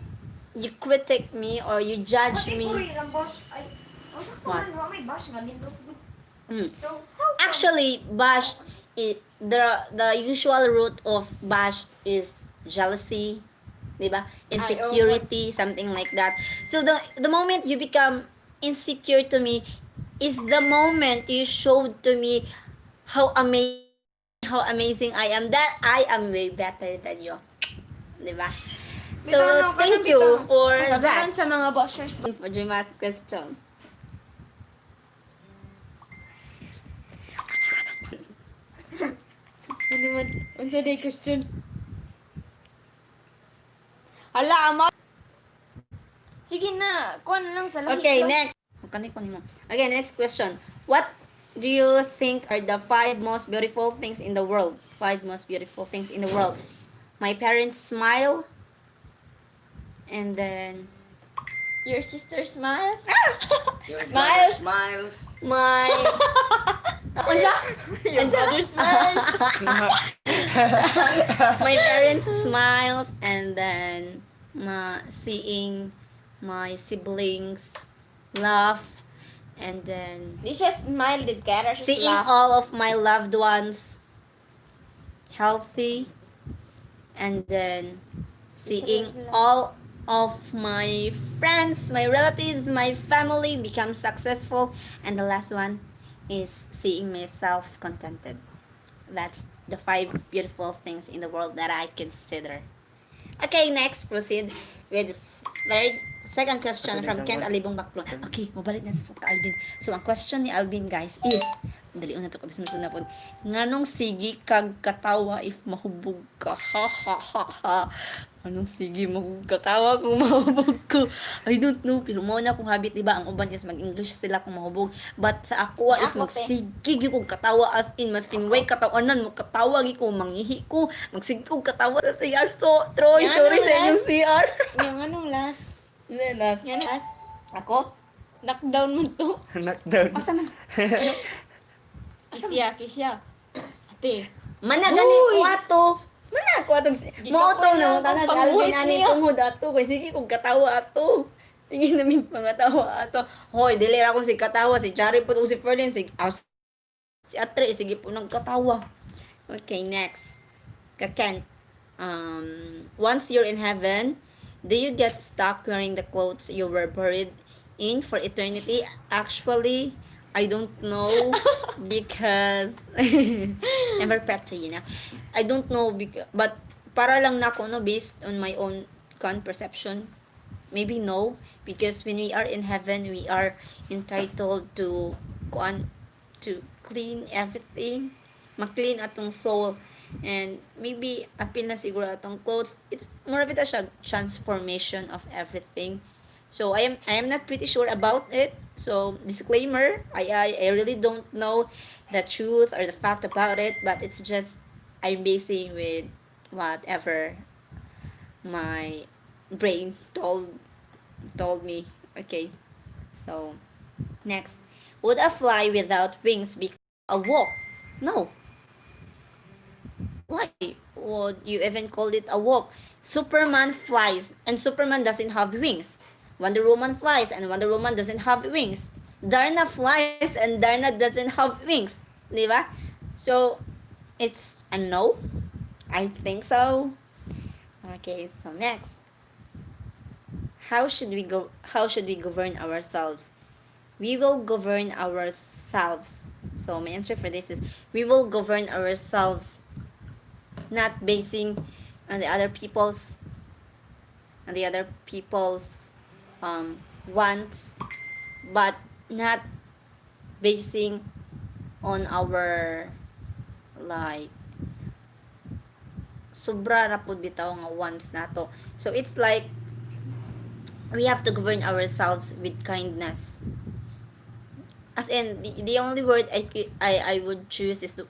you critique me or you judge me, what? Mm. Actually, bash, the usual root of bash is jealousy, di ba? Insecurity, something like that. So the moment you become insecure to me is the moment you showed to me how amazing I am, that I am way better than you. Di ba? So, thank you for that. Sa mga bashers. For your math question. Ano man, unsa day question? Hala, ama. Sige na, kuha na lang sa lahi. Okay, next. Okay, next question. What do you think are the 5 most beautiful things in the world? 5 most beautiful things in the world. My parents smile. And then Your sister smiles. Your Smiles. brother smiles. my Unsa? Your brother smiles. my parents smiles, and then seeing my siblings laugh, and then Di siya smile, did kaya siya seeing laugh. all of my loved ones healthy, and then seeing all of my friends, my relatives, my family become successful, and the last one is seeing myself contented. That's the 5 beautiful things in the world that I consider. Okay, next, proceed with the second question from Kent Alibong Baclo. Okay, mabalik na sa Alvin. So, ang question ni Alvin, guys, is, dali na to, kabis mo na po. Nganong sige kag katawa if mahubog ka? Ha, ha, ha, ha. Anong sige magkatawa kung mahubog ko? I don't know, pero mo na kung habit, diba? Ang uban is mag-English sila kung mahubog. But sa ako is magsigig yung katawa, as in, maskin way katawanan mo, katawa ko, mangihi ko, magsigig ko katawa sa CR. So, Troy, Yan, sorry anong sa inyong last? CR. Yung anong last? Last. Yan last. Ako? Knockdown mo to. Knockdown. Asa man? Kisha. Ate. Mana gani Uy! ko ato. Mana ko atong moto Gikapoy na na tanas akong Alvin pangbuhit ani niya. tungod ato kay sige kog katawa ato. Sige namin mga tawa ato. Hoy, dili ra ko si katawa si Chari pud o si Ferlin si Atre sige po nagkatawa. Okay, next. Kakent. Once you're in heaven, do you get stuck wearing the clothes you were buried in for eternity? Actually, I don't know because never pet you know. I don't know but para lang na ako no based on my own perception. Maybe no because when we are in heaven, we are entitled to kuan to clean everything, ma-clean atong soul. And maybe apil na siguro atong clothes. It's more of it siya transformation of everything. So I am not pretty sure about it. So disclaimer, I really don't know the truth or the fact about it, but it's just I'm basing with whatever my brain told me. Okay. So next, would a fly without wings be a walk? No. Why would you even call it a walk? Superman flies and Superman doesn't have wings. Wonder Woman flies and Wonder Woman doesn't have wings. Darna flies and Darna doesn't have wings. Di ba? So, it's a no. I think so. Okay, so next. How should we govern ourselves? We will govern ourselves. So my answer for this is we will govern ourselves not basing on the other people's wants, but not basing on our like sobra ra pud bitaw nga wants nato. So it's like we have to govern ourselves with kindness. As in the only word I would choose is the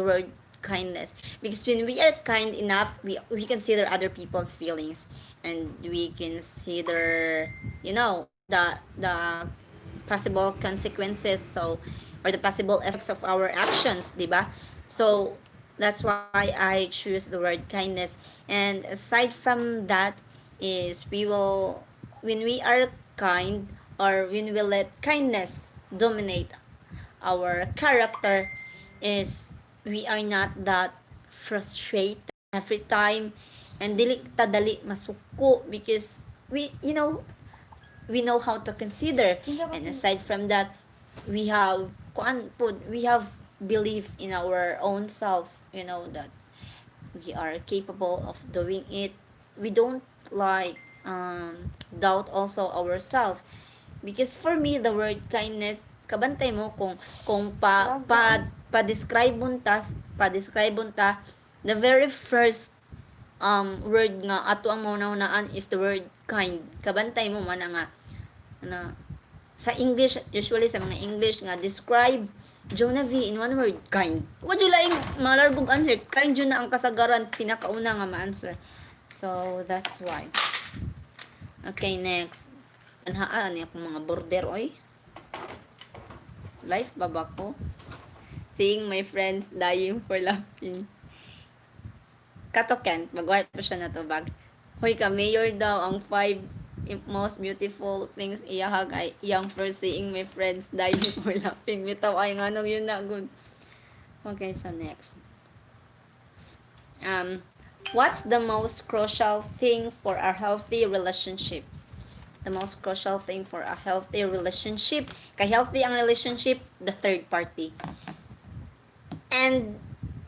word kindness, because when we are kind enough, we consider other people's feelings, and we consider the possible consequences, so or the possible effects of our actions, diba? So that's why I choose the word kindness. And aside from that is when we are kind, or when we let kindness dominate our character, is we are not that frustrated every time, and dili ta dali masuko, because we know how to consider. And aside from that, we have we have belief in our own self, that we are capable of doing it. We don't like doubt also ourselves, because for me the word kindness, kabantay mo kung pa describe ta, the very first word nga ato ang mauna-unaan is the word kind. Kabantay mo man nga na sa English, usually sa mga English nga describe Jonah V in one word, kind. Wa jud laing malarbog answer, kind jud na ang kasagaran, pinakauna nga ma-answer. So that's why. Okay, next. Anhaan ni akong mga border oy. Life baba ko. Seeing my friends dying for laughing. Katoken, mag-wipe pa siya na to bag. Hoy ka, mayor daw ang 5 most beautiful things iyahag ay iyang first seeing my friends dying for laughing. Bitaw ay nga nung yun na good. Okay, so next. What's the most crucial thing for a healthy relationship? The most crucial thing for a healthy relationship. Ka-healthy ang relationship, the third party. And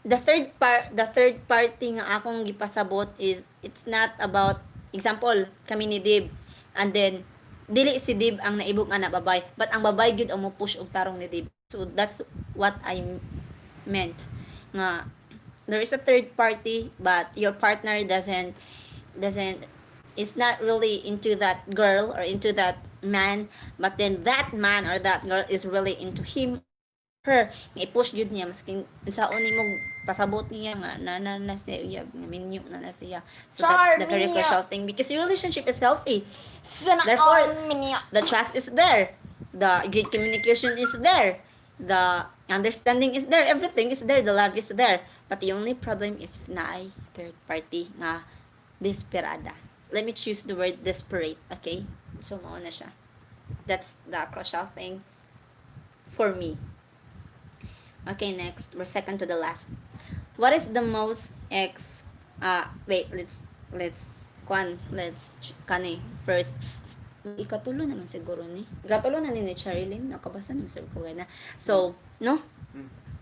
the third party nga akong gipasabot is, it's not about, example, kami ni Dib, and then dili si Dib ang naibog nga na babay, but ang babay gyud ang mo push og tarong ni Dib. So that's what I meant, nga there is a third party, but your partner doesn't is not really into that girl or into that man, but then that man or that girl is really into him or her. her nga i-push jud niya maskin unsaon nimo pasabot niya nga na siya nga minyo na siya. So that's Char, the very minyo. crucial thing because your relationship is healthy. Sana Therefore, all minyo. the trust is there, the good communication is there, the understanding is there, everything is there, the love is there. But the only problem is if naay third party nga desperada. Let me choose the word desperate, okay? So mao na siya. That's the crucial thing for me. Okay, next. We're second to the last. What is the most wait, let's first. Ikatulo naman siguro ni. Ikatulo na ni Charilyn. Nakabasa naman siguro ko na. So, no?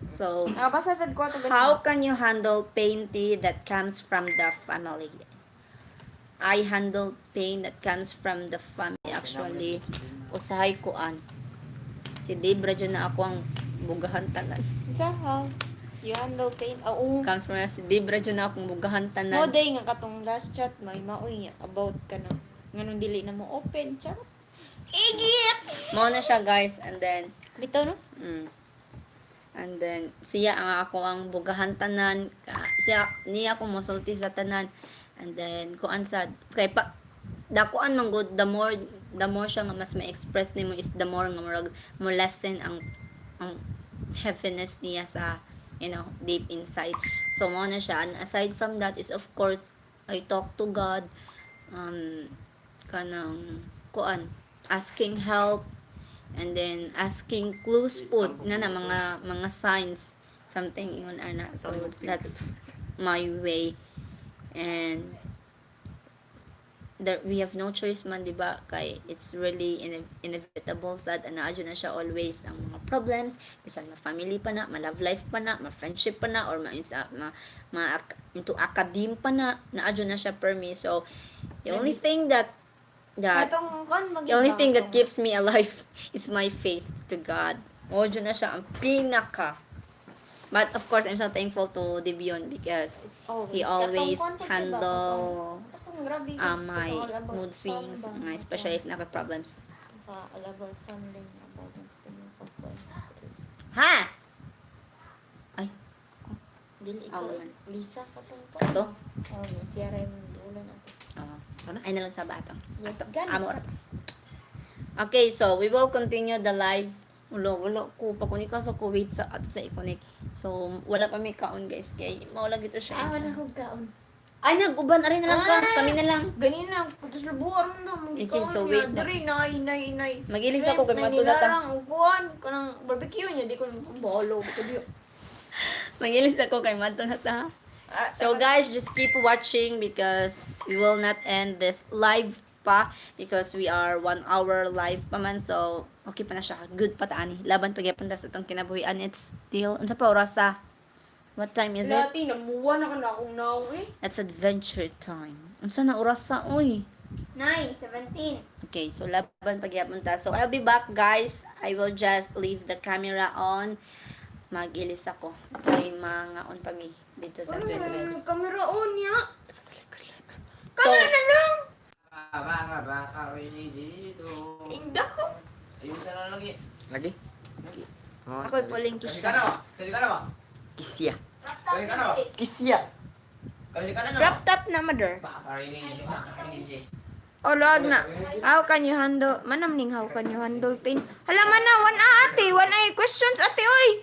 So, Nakabasa sad ko ato how can you handle pain that comes from the family? I handle pain that comes from the family. Actually, usahay ko an. Si Debra dyan na ako ang bugahan tanan. Sa how you handle pain? Oo. Comes from si Debra dyan na akong bugahan No tanan. day nga katong last chat may maoy about ka na nganong dili na mo open chat. Igit. Mao na siya guys. And then, Bitaw no? and then, siya ang ako ang bugahan tanan. Niya ako mosulti sa tanan. And then, kuan sad. Kay pa, dakuan man good, the more siya nga mas ma-express nimo is the more nga mo lessen ang heaviness niya sa, deep inside. So, mo na siya. And aside from that is, of course, I talk to God, kanang, asking help, and then asking clues po, mga signs, something yun, ana. So, that's my way. And, we have no choice man, di ba? Kay it's really inevitable sad na adyo na siya always ang mga problems bisan ma family pa na, ma love life pa na, ma friendship pa na, or into academe pa na adyo na siya per me. So the only thing that the only thing that keeps me alive is my faith to God. Adyo na siya ang pinaka. But of course, I'm so thankful to Debion because he always handle my mood swings, especially if naka problems. Ha? Ay, Dili ko. man. Lisa katong ko. Kato? Siya rin ulan natin. Ay nalang sa batang. Yes, Ato. gani. Amo ra. Okay, so we will continue the live. Wala ko pa kunik sa Kuwait sa ato sa Iconic. So wala pa may kaon guys kay mao lang ito siya. Wala kong kaon. Ay nag-uban ari na lang ka. Kami na lang. Ganina, putos lubuan na. Okay, so wait na. Diri, nay. Magiling sa ko kay matulata. Nilarang, upuan, kanang barbecue niya, di ko bolo. Magilis ako kay Madto na ta. So guys, just keep watching because we will not end this live pa because we are 1 hour live pa man. So okay pa na siya. Good pa ta ani. Laban pa gyapon ta sa itong kinabuhian. It's still unsa pa oras sa? What time is it? Lati, namuwa na ka na akong now eh. It's adventure time. Unsa na oras sa uy? 9:17. Okay, so laban pa gyapon ta. So I'll be back guys. I will just leave the camera on. Mag-ilis ako. Kay mga on pa mi dito sa Twitter. Camera on ya. So, Camera na lang. Baka ini dito. Inda ko. Ayusan na lagi. Lagi? ako'y puling Kasi Kisha. ka na ba? Kasi ka na ba? Kisya. Kasi ka na ba? Kisya. Kasi ka na na Wrap ba? top na mother. Baka ini J. Oh Lord na. How can you handle? Manam ning how can you handle pain? Hala man na one ate, one ay questions ate oy.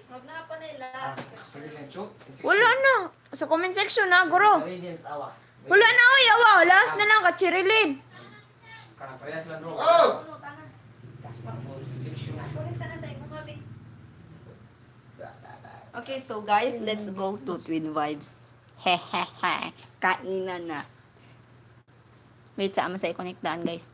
Wala na. Sa comment section na guro. Canadians awa. Wala na oy, awa. Last na lang ka Chirilin. Kana parehas lang bro. Oh! Okay, so guys, let's go to Twin Vibes. Hehehe. Kainan na. Wait, sa ama sa i-connectaan guys.